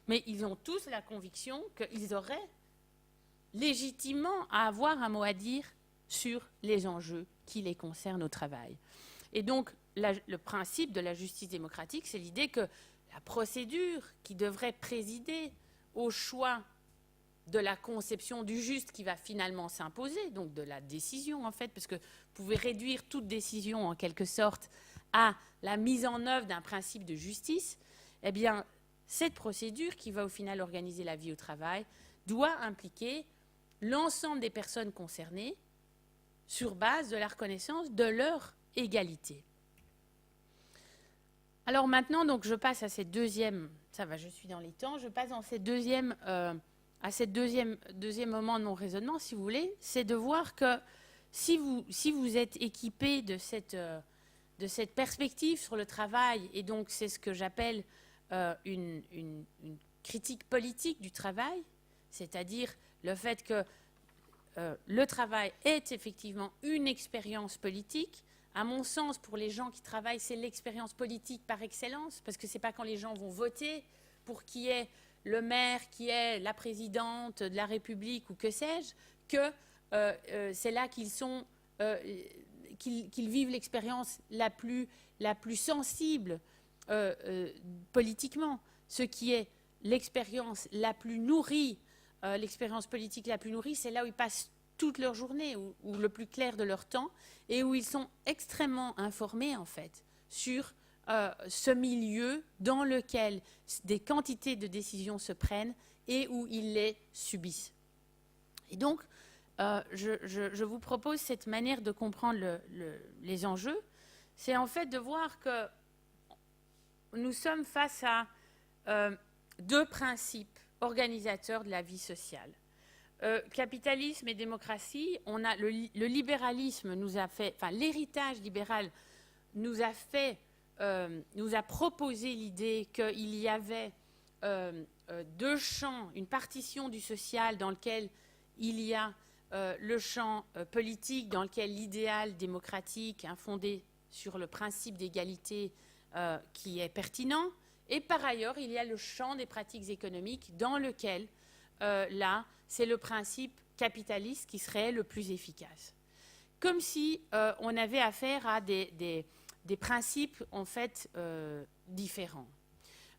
mais ils ont tous la conviction qu'ils auraient légitimement à avoir un mot à dire sur les enjeux qui les concernent au travail. Et donc, le principe de la justice démocratique, c'est l'idée que la procédure qui devrait présider au choix de la conception du juste qui va finalement s'imposer, donc de la décision en fait, parce que vous pouvez réduire toute décision en quelque sorte à la mise en œuvre d'un principe de justice, eh bien, cette procédure qui va au final organiser la vie au travail doit impliquer l'ensemble des personnes concernées sur base de la reconnaissance de leur égalité. Alors maintenant, donc, je passe à cette Ça va, je suis dans les temps. Je passe dans cette deuxième moment de mon raisonnement, si vous voulez. C'est de voir que si vous êtes équipé de cette perspective sur le travail, et donc c'est ce que j'appelle une critique politique du travail, c'est-à-dire le fait que le travail est effectivement une expérience politique. À mon sens, pour les gens qui travaillent, c'est l'expérience politique par excellence, parce que ce n'est pas quand les gens vont voter pour qui est le maire, qui est la présidente de la République ou que sais-je, que c'est là qu'ils vivent l'expérience la plus sensible politiquement, ce qui est l'expérience la plus nourrie, l'expérience politique la plus nourrie, c'est là où ils passent toute leur journée, ou le plus clair de leur temps, et où ils sont extrêmement informés, en fait, sur ce milieu dans lequel des quantités de décisions se prennent et où ils les subissent. Et donc, je vous propose cette manière de comprendre les enjeux. C'est en fait de voir que nous sommes face à deux principes organisateurs de la vie sociale. Capitalisme et démocratie, on a le libéralisme nous a fait, enfin l'héritage libéral nous a proposé l'idée qu'il y avait deux champs, une partition du social dans lequel il y a le champ politique, dans lequel l'idéal démocratique, fondé sur le principe d'égalité qui est pertinent, et par ailleurs il y a le champ des pratiques économiques dans lequel là c'est le principe capitaliste qui serait le plus efficace. Comme si on avait affaire à des principes en fait différents.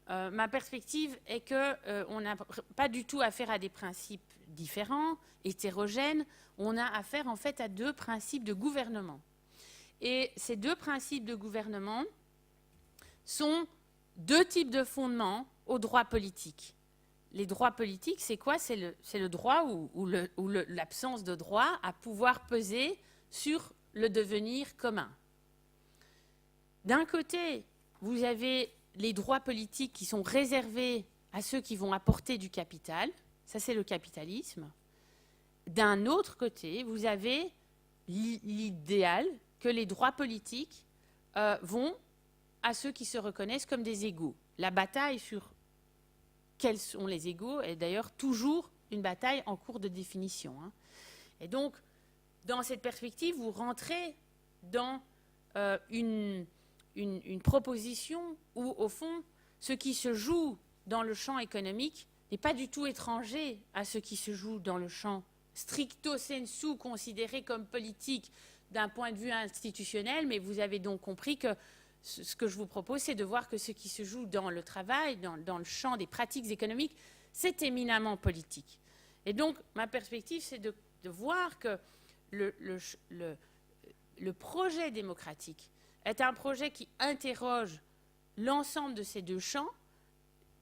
Ma perspective est qu'on n'a pas du tout affaire à des principes différents, hétérogènes. On a affaire en fait à deux principes de gouvernement. Et ces deux principes de gouvernement sont deux types de fondements au droit politique. Les droits politiques, c'est quoi? C'est le droit ou l'absence de droit à pouvoir peser sur le devenir commun. D'un côté, vous avez les droits politiques qui sont réservés à ceux qui vont apporter du capital. Ça, c'est le capitalisme. D'un autre côté, vous avez l'idéal que les droits politiques vont à ceux qui se reconnaissent comme des égaux. La bataille sur quels sont les égaux est d'ailleurs toujours une bataille en cours de définition. Et donc, dans cette perspective, vous rentrez dans une proposition où, au fond, ce qui se joue dans le champ économique n'est pas du tout étranger à ce qui se joue dans le champ stricto sensu, considéré comme politique d'un point de vue institutionnel, mais vous avez donc compris que ce que je vous propose, c'est de voir que ce qui se joue dans le travail, dans le champ des pratiques économiques, c'est éminemment politique. Et donc, ma perspective, c'est de voir que le projet démocratique est un projet qui interroge l'ensemble de ces deux champs,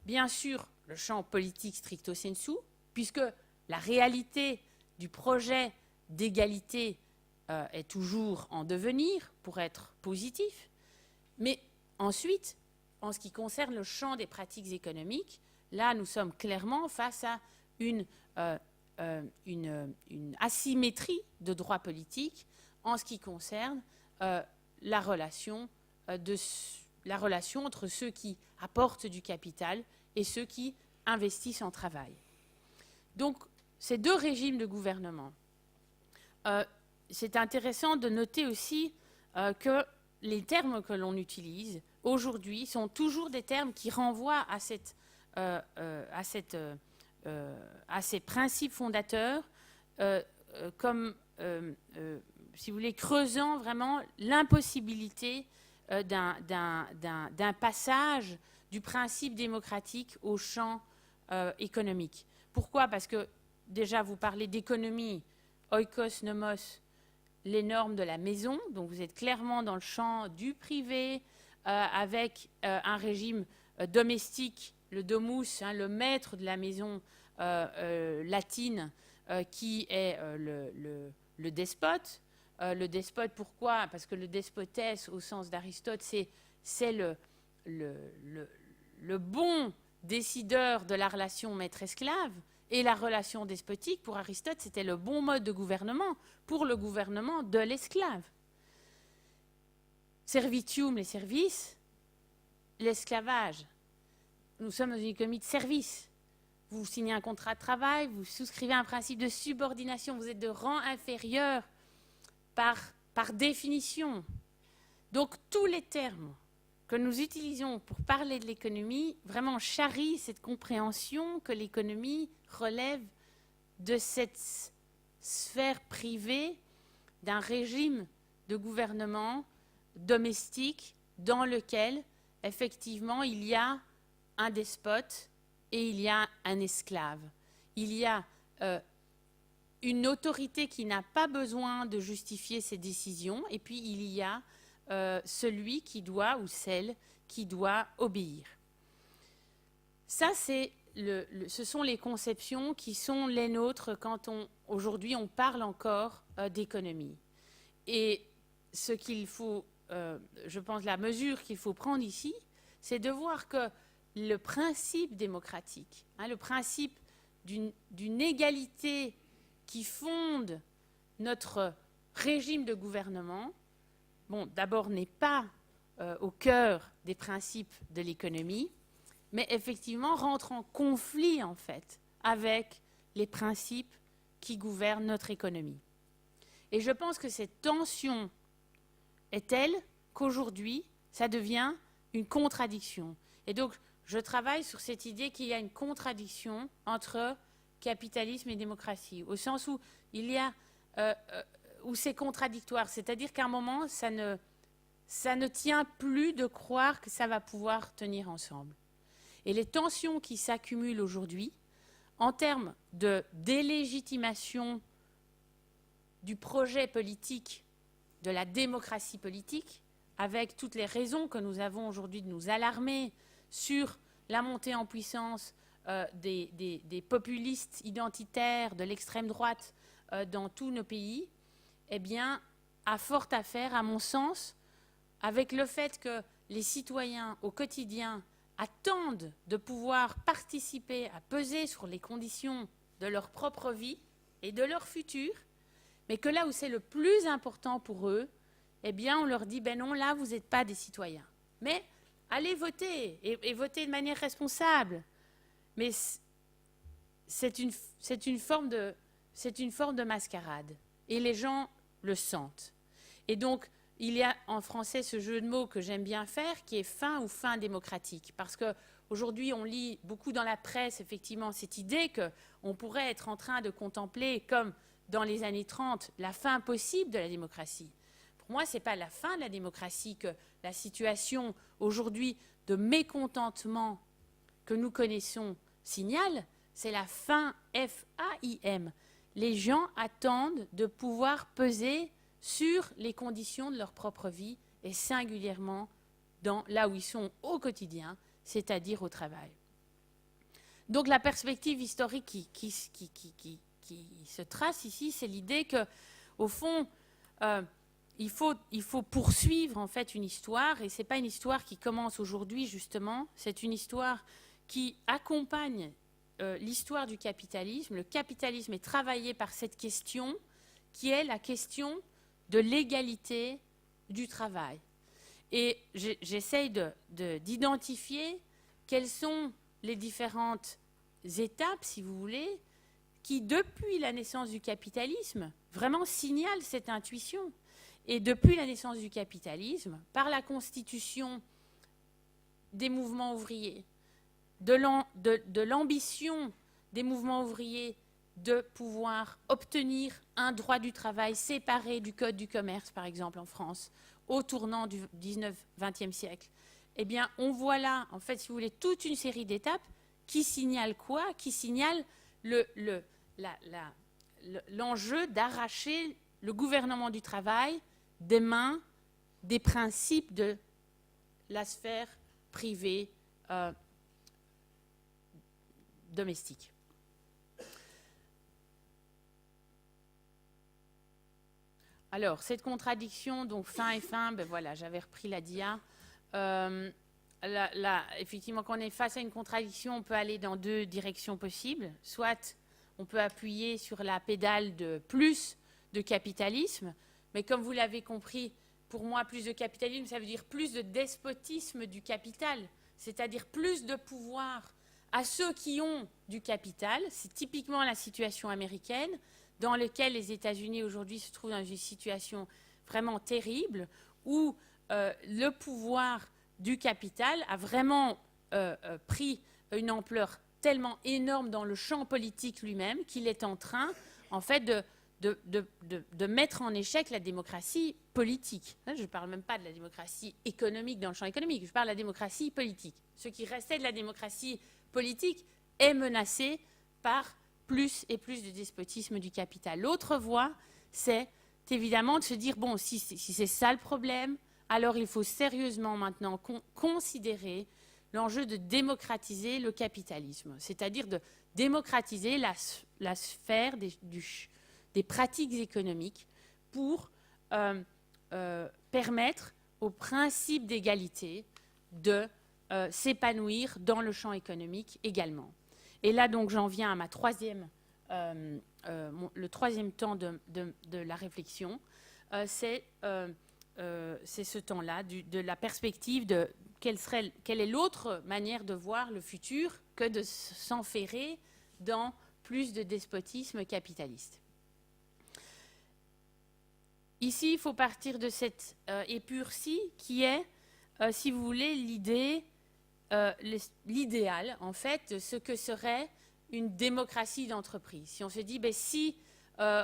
bien sûr le champ politique stricto sensu, puisque la réalité du projet d'égalité est toujours en devenir pour être positif. Mais ensuite, en ce qui concerne le champ des pratiques économiques, là, nous sommes clairement face à une asymétrie de droit politique en ce qui concerne la relation entre ceux qui apportent du capital et ceux qui investissent en travail. Donc, ces deux régimes de gouvernement. C'est intéressant de noter aussi que les termes que l'on utilise aujourd'hui sont toujours des termes qui renvoient à ces principes fondateurs comme, si vous voulez, creusant vraiment l'impossibilité d'un passage du principe démocratique au champ économique. Pourquoi? Parce que déjà, vous parlez d'économie, oikos nomos, les normes de la maison, donc vous êtes clairement dans le champ du privé, avec un régime domestique, le domus, le maître de la maison latine, qui est le despote. Le despote, pourquoi? Parce que le despotès, au sens d'Aristote, c'est le bon décideur de la relation maître-esclave et la relation despotique, pour Aristote, c'était le bon mode de gouvernement pour le gouvernement de l'esclave. Servitium, les services, l'esclavage. Nous sommes dans une économie de service. Vous signez un contrat de travail, vous souscrivez un principe de subordination, vous êtes de rang inférieur par définition. Donc tous les termes que nous utilisons pour parler de l'économie vraiment charrient cette compréhension que l'économie relève de cette sphère privée d'un régime de gouvernement domestique dans lequel, effectivement, il y a un despote et il y a un esclave. Il y a une autorité qui n'a pas besoin de justifier ses décisions, et puis il y a celui qui doit, ou celle qui doit obéir. Ça, ce sont les conceptions qui sont les nôtres quand aujourd'hui on parle encore d'économie. Et ce qu'il faut, je pense, la mesure qu'il faut prendre ici, c'est de voir que le principe démocratique, le principe d'une égalité qui fonde notre régime de gouvernement, d'abord n'est pas au cœur des principes de l'économie, mais effectivement rentre en conflit, en fait, avec les principes qui gouvernent notre économie. Et je pense que cette tension est telle qu'aujourd'hui, ça devient une contradiction. Et donc, je travaille sur cette idée qu'il y a une contradiction entre capitalisme et démocratie, au sens où il y a où c'est contradictoire, c'est-à-dire qu'à un moment, ça ne tient plus de croire que ça va pouvoir tenir ensemble. Et les tensions qui s'accumulent aujourd'hui, en termes de délégitimation du projet politique, de la démocratie politique, avec toutes les raisons que nous avons aujourd'hui de nous alarmer sur la montée en puissance des populistes identitaires de l'extrême droite dans tous nos pays, eh bien, a fort à faire, à mon sens, avec le fait que les citoyens, au quotidien, attendent de pouvoir participer à peser sur les conditions de leur propre vie et de leur futur, mais que là où c'est le plus important pour eux, eh bien, on leur dit, ben non, là, vous n'êtes pas des citoyens. Mais allez voter, et voter de manière responsable. Mais c'est une forme de mascarade. Et les gens le sentent. Et donc, il y a en français ce jeu de mots que j'aime bien faire, qui est fin ou fin démocratique. Parce qu'aujourd'hui, on lit beaucoup dans la presse, effectivement, cette idée qu'on pourrait être en train de contempler, comme dans les années 30, la fin possible de la démocratie. Pour moi, ce n'est pas la fin de la démocratie que la situation aujourd'hui de mécontentement que nous connaissons signale, c'est la fin F-A-I-M. Les gens attendent de pouvoir peser sur les conditions de leur propre vie et singulièrement là où ils sont au quotidien, c'est-à-dire au travail. Donc la perspective historique qui se trace ici, c'est l'idée qu'au fond, il faut poursuivre en fait une histoire, et ce n'est pas une histoire qui commence aujourd'hui justement, c'est une histoire qui accompagne l'histoire du capitalisme. Le capitalisme est travaillé par cette question qui est la question de l'égalité du travail. Et j'essaye d'identifier quelles sont les différentes étapes, si vous voulez, qui, depuis la naissance du capitalisme, vraiment signalent cette intuition. Et depuis la naissance du capitalisme, par la constitution des mouvements ouvriers, de l'ambition des mouvements ouvriers de pouvoir obtenir un droit du travail séparé du code du commerce, par exemple, en France, au tournant du 19-20e siècle, eh bien, on voit là, en fait, si vous voulez, toute une série d'étapes qui signalent quoi? Qui signalent l'enjeu d'arracher le gouvernement du travail des mains des principes de la sphère privée domestique. Alors, cette contradiction, donc fin et fin, ben voilà, j'avais repris la dia. effectivement, quand on est face à une contradiction, on peut aller dans deux directions possibles. Soit on peut appuyer sur la pédale de plus de capitalisme, mais comme vous l'avez compris, pour moi, plus de capitalisme, ça veut dire plus de despotisme du capital, c'est-à-dire plus de pouvoir à ceux qui ont du capital. C'est typiquement la situation américaine, dans laquelle les États-Unis aujourd'hui se trouvent dans une situation vraiment terrible, où le pouvoir du capital a vraiment pris une ampleur tellement énorme dans le champ politique lui-même qu'il est en train, en fait, de mettre en échec la démocratie politique. Je ne parle même pas de la démocratie économique dans le champ économique, je parle de la démocratie politique. Ce qui restait de la démocratie politique est menacé par plus et plus de despotisme du capital. L'autre voie, c'est évidemment de se dire, bon, si c'est ça le problème, alors il faut sérieusement maintenant considérer l'enjeu de démocratiser le capitalisme, c'est-à-dire de démocratiser la sphère des pratiques économiques pour permettre au principe d'égalité de s'épanouir dans le champ économique également. Et là, donc, j'en viens à ma le troisième temps de la réflexion. C'est ce temps-là, de la perspective de quelle est l'autre manière de voir le futur que de s'enferrer dans plus de despotisme capitaliste. Ici, il faut partir de cette épure-ci qui est, si vous voulez, l'idéal, en fait, de ce que serait une démocratie d'entreprise. Si on se dit, si,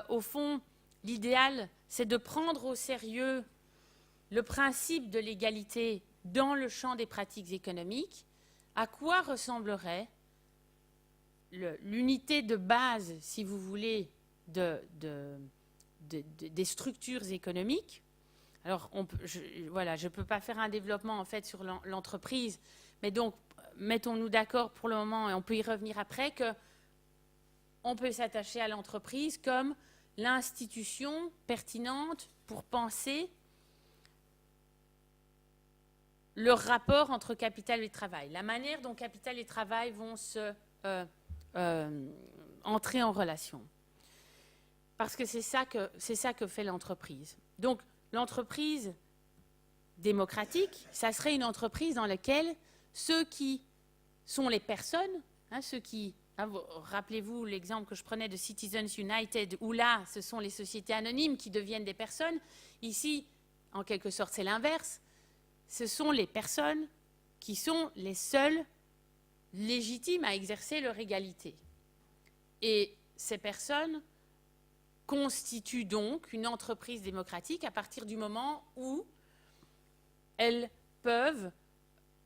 au fond, l'idéal, c'est de prendre au sérieux le principe de l'égalité dans le champ des pratiques économiques, à quoi ressemblerait l'unité de base, si vous voulez, des structures économiques? Alors, je ne peux pas faire un développement en fait sur l'entreprise, mais donc, mettons-nous d'accord pour le moment, et on peut y revenir après, qu'on peut s'attacher à l'entreprise comme l'institution pertinente pour penser le rapport entre capital et travail, la manière dont capital et travail vont entrer en relation. Parce que c'est ça que fait l'entreprise. Donc, l'entreprise démocratique, ça serait une entreprise dans laquelle ceux qui sont les personnes, rappelez-vous l'exemple que je prenais de Citizens United, où là, ce sont les sociétés anonymes qui deviennent des personnes. Ici, en quelque sorte, c'est l'inverse. Ce sont les personnes qui sont les seules légitimes à exercer leur égalité. Et ces personnes constituent donc une entreprise démocratique à partir du moment où elles peuvent,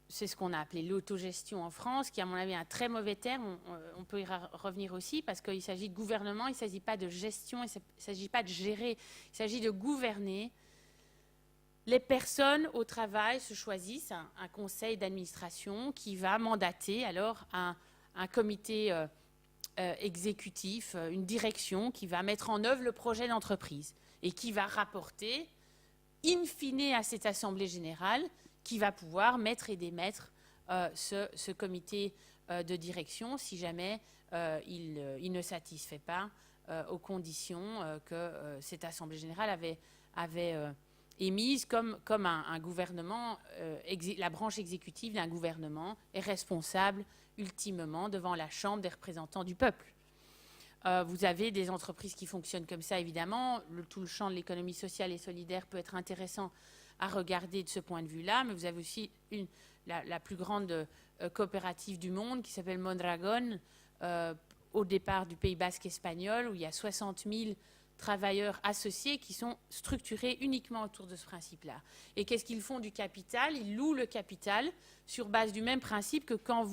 c'est ce qu'on a appelé l'autogestion en France, qui à mon avis est un très mauvais terme, on peut y revenir aussi, parce qu'il s'agit de gouvernement, il ne s'agit pas de gestion, il ne s'agit pas de gérer, il s'agit de gouverner. Les personnes au travail se choisissent un conseil d'administration qui va mandater alors un comité exécutif, une direction qui va mettre en œuvre le projet d'entreprise et qui va rapporter in fine à cette assemblée générale qui va pouvoir mettre et démettre ce comité de direction si jamais il ne satisfait pas aux conditions que cette assemblée générale avait émise comme un gouvernement, la branche exécutive d'un gouvernement est responsable ultimement devant la Chambre des représentants du peuple. Vous avez des entreprises qui fonctionnent comme ça, évidemment. Tout le champ de l'économie sociale et solidaire peut être intéressant à regarder de ce point de vue-là, mais vous avez aussi la plus grande coopérative du monde qui s'appelle Mondragon, au départ du Pays basque espagnol, où il y a 60 000 travailleurs associés qui sont structurés uniquement autour de ce principe-là. Et qu'est-ce qu'ils font du capital? Ils louent le capital sur base du même principe que quand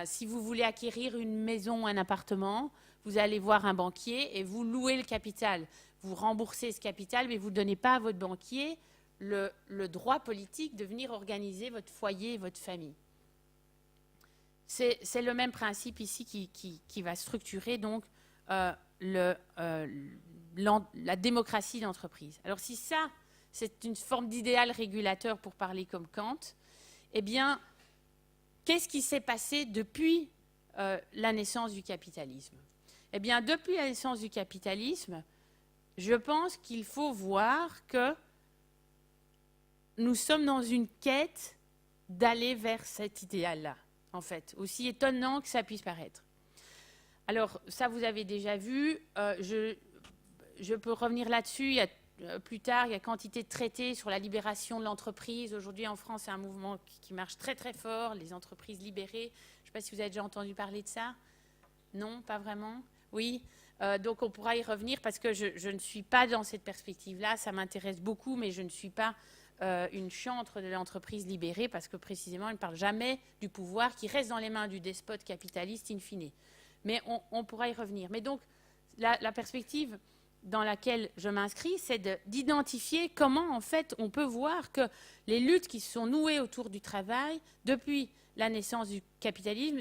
si vous voulez acquérir une maison ou un appartement, vous allez voir un banquier et vous louez le capital. Vous remboursez ce capital, mais vous ne donnez pas à votre banquier le droit politique de venir organiser votre foyer et votre famille. C'est le même principe ici qui va structurer donc la démocratie d'entreprise. Alors si ça, c'est une forme d'idéal régulateur pour parler comme Kant, eh bien, qu'est-ce qui s'est passé depuis la naissance du capitalisme? Eh bien, depuis la naissance du capitalisme, je pense qu'il faut voir que nous sommes dans une quête d'aller vers cet idéal-là, en fait, aussi étonnant que ça puisse paraître. Alors, ça, vous avez déjà vu. Je peux revenir là-dessus. Plus tard, il y a quantité de traités sur la libération de l'entreprise. Aujourd'hui, en France, c'est un mouvement qui marche très, très fort, les entreprises libérées. Je ne sais pas si vous avez déjà entendu parler de ça. Non, pas vraiment? Oui. Donc, on pourra y revenir parce que je ne suis pas dans cette perspective-là. Ça m'intéresse beaucoup, mais je ne suis pas une chantre de l'entreprise libérée parce que, précisément, elle ne parle jamais du pouvoir qui reste dans les mains du despote capitaliste in fine. Mais on pourra y revenir. Mais donc, la perspective dans laquelle je m'inscris, c'est d'identifier comment, en fait, on peut voir que les luttes qui se sont nouées autour du travail, depuis la naissance du capitalisme,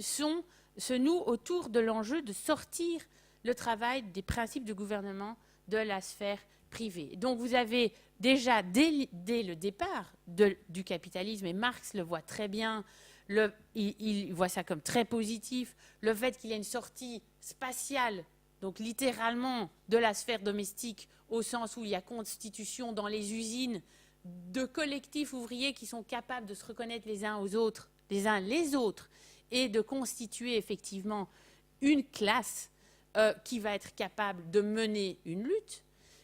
se nouent autour de l'enjeu de sortir le travail des principes de gouvernement de la sphère privée. Donc, vous avez déjà, dès le départ du capitalisme, et Marx le voit très bien, il voit ça comme très positif, le fait qu'il y ait une sortie spatiale, donc littéralement de la sphère domestique, au sens où il y a constitution dans les usines de collectifs ouvriers qui sont capables de se reconnaître les uns les autres, et de constituer effectivement une classe qui va être capable de mener une lutte.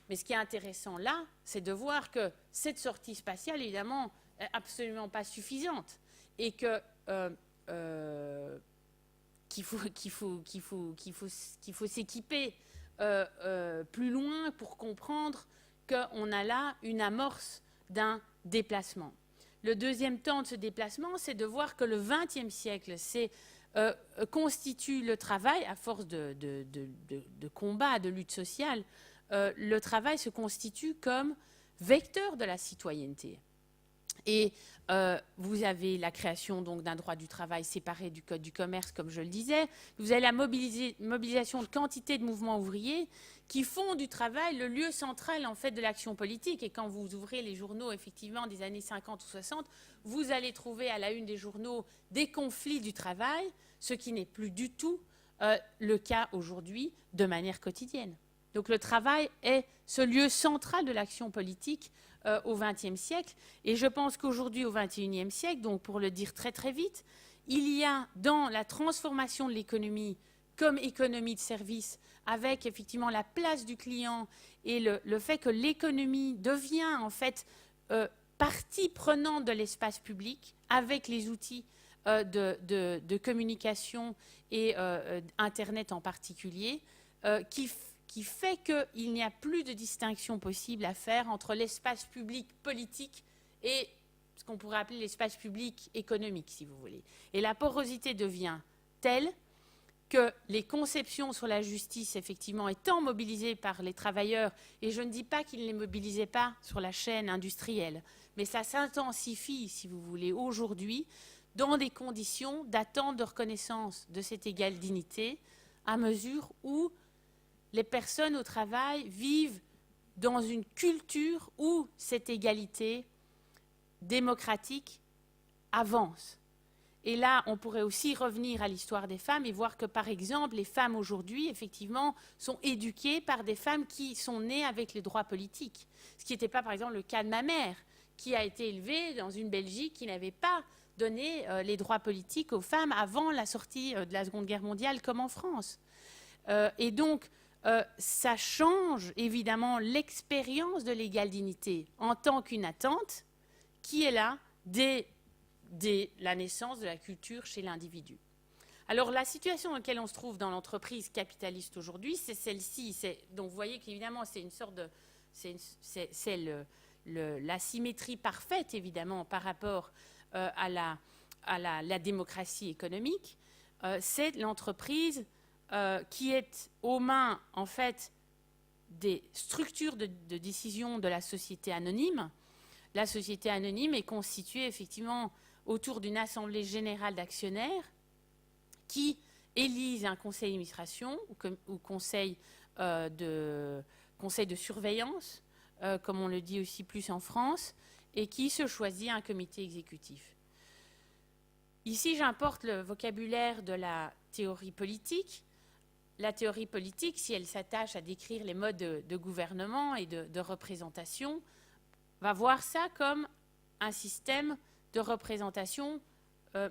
Mais ce qui est intéressant là, c'est de voir que cette sortie spatiale, évidemment, n'est absolument pas suffisante et que qu'il faut s'équiper plus loin pour comprendre qu'on a là une amorce d'un déplacement. Le deuxième temps de ce déplacement, c'est de voir que le XXe siècle constitue le travail, à force de combat, de lutte sociale, le travail se constitue comme vecteur de la citoyenneté. Et vous avez la création donc d'un droit du travail séparé du Code du commerce, comme je le disais. Vous avez la mobilisation de quantité de mouvements ouvriers qui font du travail le lieu central en fait de l'action politique. Et quand vous ouvrez les journaux effectivement des années 50 ou 60, vous allez trouver à la une des journaux des conflits du travail, ce qui n'est plus du tout le cas aujourd'hui de manière quotidienne. Donc le travail est ce lieu central de l'action politique au XXe siècle. Et je pense qu'aujourd'hui, au XXIe siècle, donc pour le dire très très vite, il y a dans la transformation de l'économie comme économie de service, avec effectivement la place du client et le fait que l'économie devient en fait partie prenante de l'espace public, avec les outils de communication et Internet en particulier, qui fait qu'il n'y a plus de distinction possible à faire entre l'espace public politique et ce qu'on pourrait appeler l'espace public économique, si vous voulez. Et la porosité devient telle que les conceptions sur la justice, effectivement, étant mobilisées par les travailleurs, et je ne dis pas qu'ils ne les mobilisaient pas sur la chaîne industrielle, mais ça s'intensifie, si vous voulez, aujourd'hui, dans des conditions d'attente de reconnaissance de cette égale dignité, à mesure où les personnes au travail vivent dans une culture où cette égalité démocratique avance. Et là, on pourrait aussi revenir à l'histoire des femmes et voir que, par exemple, les femmes aujourd'hui, effectivement, sont éduquées par des femmes qui sont nées avec les droits politiques. Ce qui n'était pas, par exemple, le cas de ma mère, qui a été élevée dans une Belgique qui n'avait pas donné les droits politiques aux femmes avant la sortie de la Seconde Guerre mondiale, comme en France. Et donc, ça change évidemment l'expérience de l'égale dignité en tant qu'une attente qui est là dès la naissance de la culture chez l'individu. Alors la situation dans laquelle on se trouve dans l'entreprise capitaliste aujourd'hui, c'est celle-ci. Donc vous voyez qu'évidemment c'est une sorte de... C'est la symétrie parfaite évidemment par rapport à la démocratie économique. C'est l'entreprise qui est aux mains, en fait, des structures de décision de la société anonyme. La société anonyme est constituée, effectivement, autour d'une assemblée générale d'actionnaires qui élisent un conseil d'administration ou conseil de surveillance, comme on le dit aussi plus en France, et qui se choisit un comité exécutif. Ici, j'importe le vocabulaire de la théorie politique. La théorie politique, si elle s'attache à décrire les modes de gouvernement et de représentation, va voir ça comme un système de représentation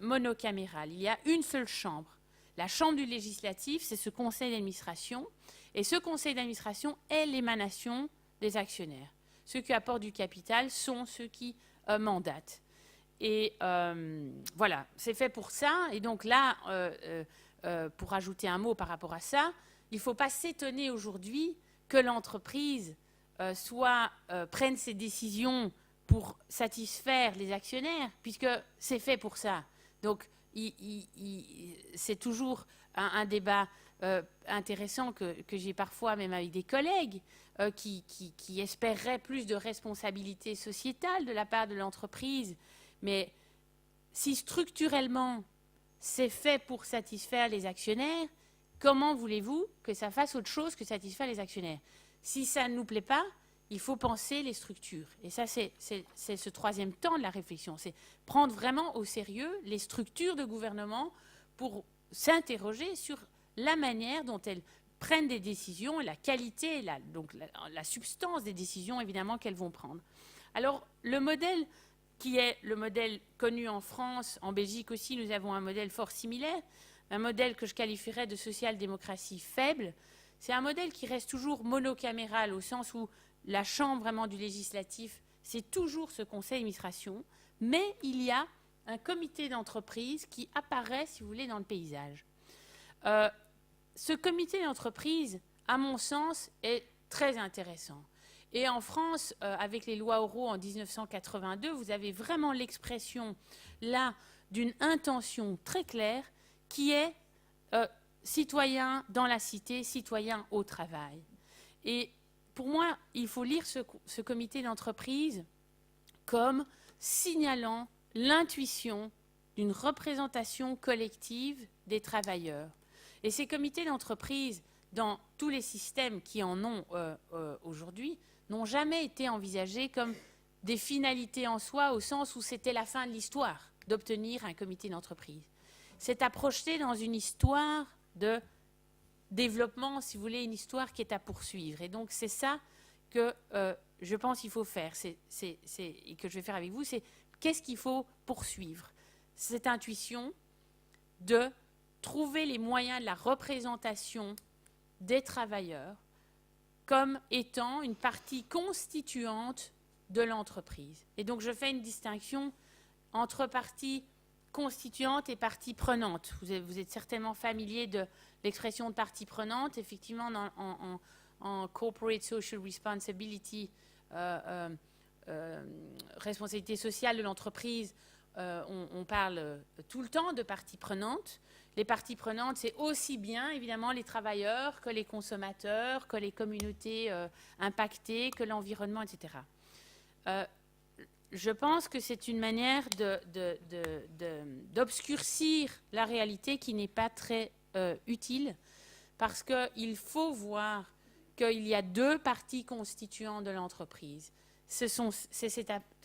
monocamérale. Il y a une seule chambre. La chambre du législatif, c'est ce conseil d'administration. Et ce conseil d'administration est l'émanation des actionnaires. Ceux qui apportent du capital sont ceux qui mandatent. Et voilà, c'est fait pour ça. Et donc là, pour ajouter un mot par rapport à ça, il ne faut pas s'étonner aujourd'hui que l'entreprise prenne ses décisions pour satisfaire les actionnaires, puisque c'est fait pour ça. Donc, c'est toujours un débat intéressant que j'ai parfois même avec des collègues qui espéreraient plus de responsabilité sociétale de la part de l'entreprise. Mais si structurellement c'est fait pour satisfaire les actionnaires, comment voulez-vous que ça fasse autre chose que satisfaire les actionnaires? Si ça ne nous plaît pas, il faut penser les structures. Et ça, c'est ce troisième temps de la réflexion. C'est prendre vraiment au sérieux les structures de gouvernement pour s'interroger sur la manière dont elles prennent des décisions et la qualité, donc la substance des décisions, évidemment, qu'elles vont prendre. Alors, le modèle qui est le modèle connu en France, en Belgique aussi, nous avons un modèle fort similaire, un modèle que je qualifierais de social-démocratie faible. C'est un modèle qui reste toujours monocaméral, au sens où la chambre vraiment du législatif, c'est toujours ce conseil d'administration, mais il y a un comité d'entreprise qui apparaît, si vous voulez, dans le paysage. Ce comité d'entreprise, à mon sens, est très intéressant. Et en France, avec les lois Aureau en 1982, vous avez vraiment l'expression là d'une intention très claire qui est citoyen dans la cité, citoyen au travail. Et pour moi, il faut lire ce comité d'entreprise comme signalant l'intuition d'une représentation collective des travailleurs. Et ces comités d'entreprise, dans tous les systèmes qui en ont aujourd'hui, n'ont jamais été envisagés comme des finalités en soi, au sens où c'était la fin de l'histoire d'obtenir un comité d'entreprise. C'est à projeter dans une histoire de développement, si vous voulez, une histoire qui est à poursuivre. Et donc c'est ça que je pense qu'il faut faire, et que je vais faire avec vous, c'est qu'est-ce qu'il faut poursuivre? Cette intuition de trouver les moyens de la représentation des travailleurs comme étant une partie constituante de l'entreprise. Et donc je fais une distinction entre partie constituante et partie prenante. Vous êtes certainement familier de l'expression de partie prenante. Effectivement, en corporate social responsibility, responsabilité sociale de l'entreprise, on parle tout le temps de parties prenantes. Les parties prenantes, c'est aussi bien, évidemment, les travailleurs que les consommateurs, que les communautés impactées, que l'environnement, etc. Je pense que c'est une manière d'obscurcir la réalité qui n'est pas très utile, parce qu'il faut voir qu'il y a deux parties constituantes de l'entreprise. C'est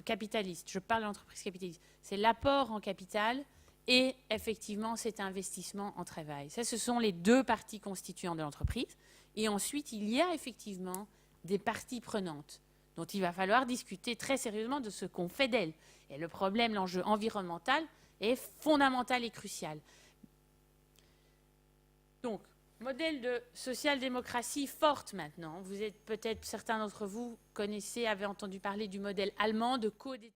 capitaliste, je parle d'entreprise capitaliste. C'est l'apport en capital et effectivement cet investissement en travail. Ça, ce sont les deux parties constituantes de l'entreprise. Et ensuite, il y a effectivement des parties prenantes dont il va falloir discuter très sérieusement de ce qu'on fait d'elles. Et le problème, l'enjeu environnemental est fondamental et crucial. Donc, modèle de social-démocratie forte maintenant. Vous êtes peut-être, certains d'entre vous connaissez, avez entendu parler du modèle allemand de co-détermination.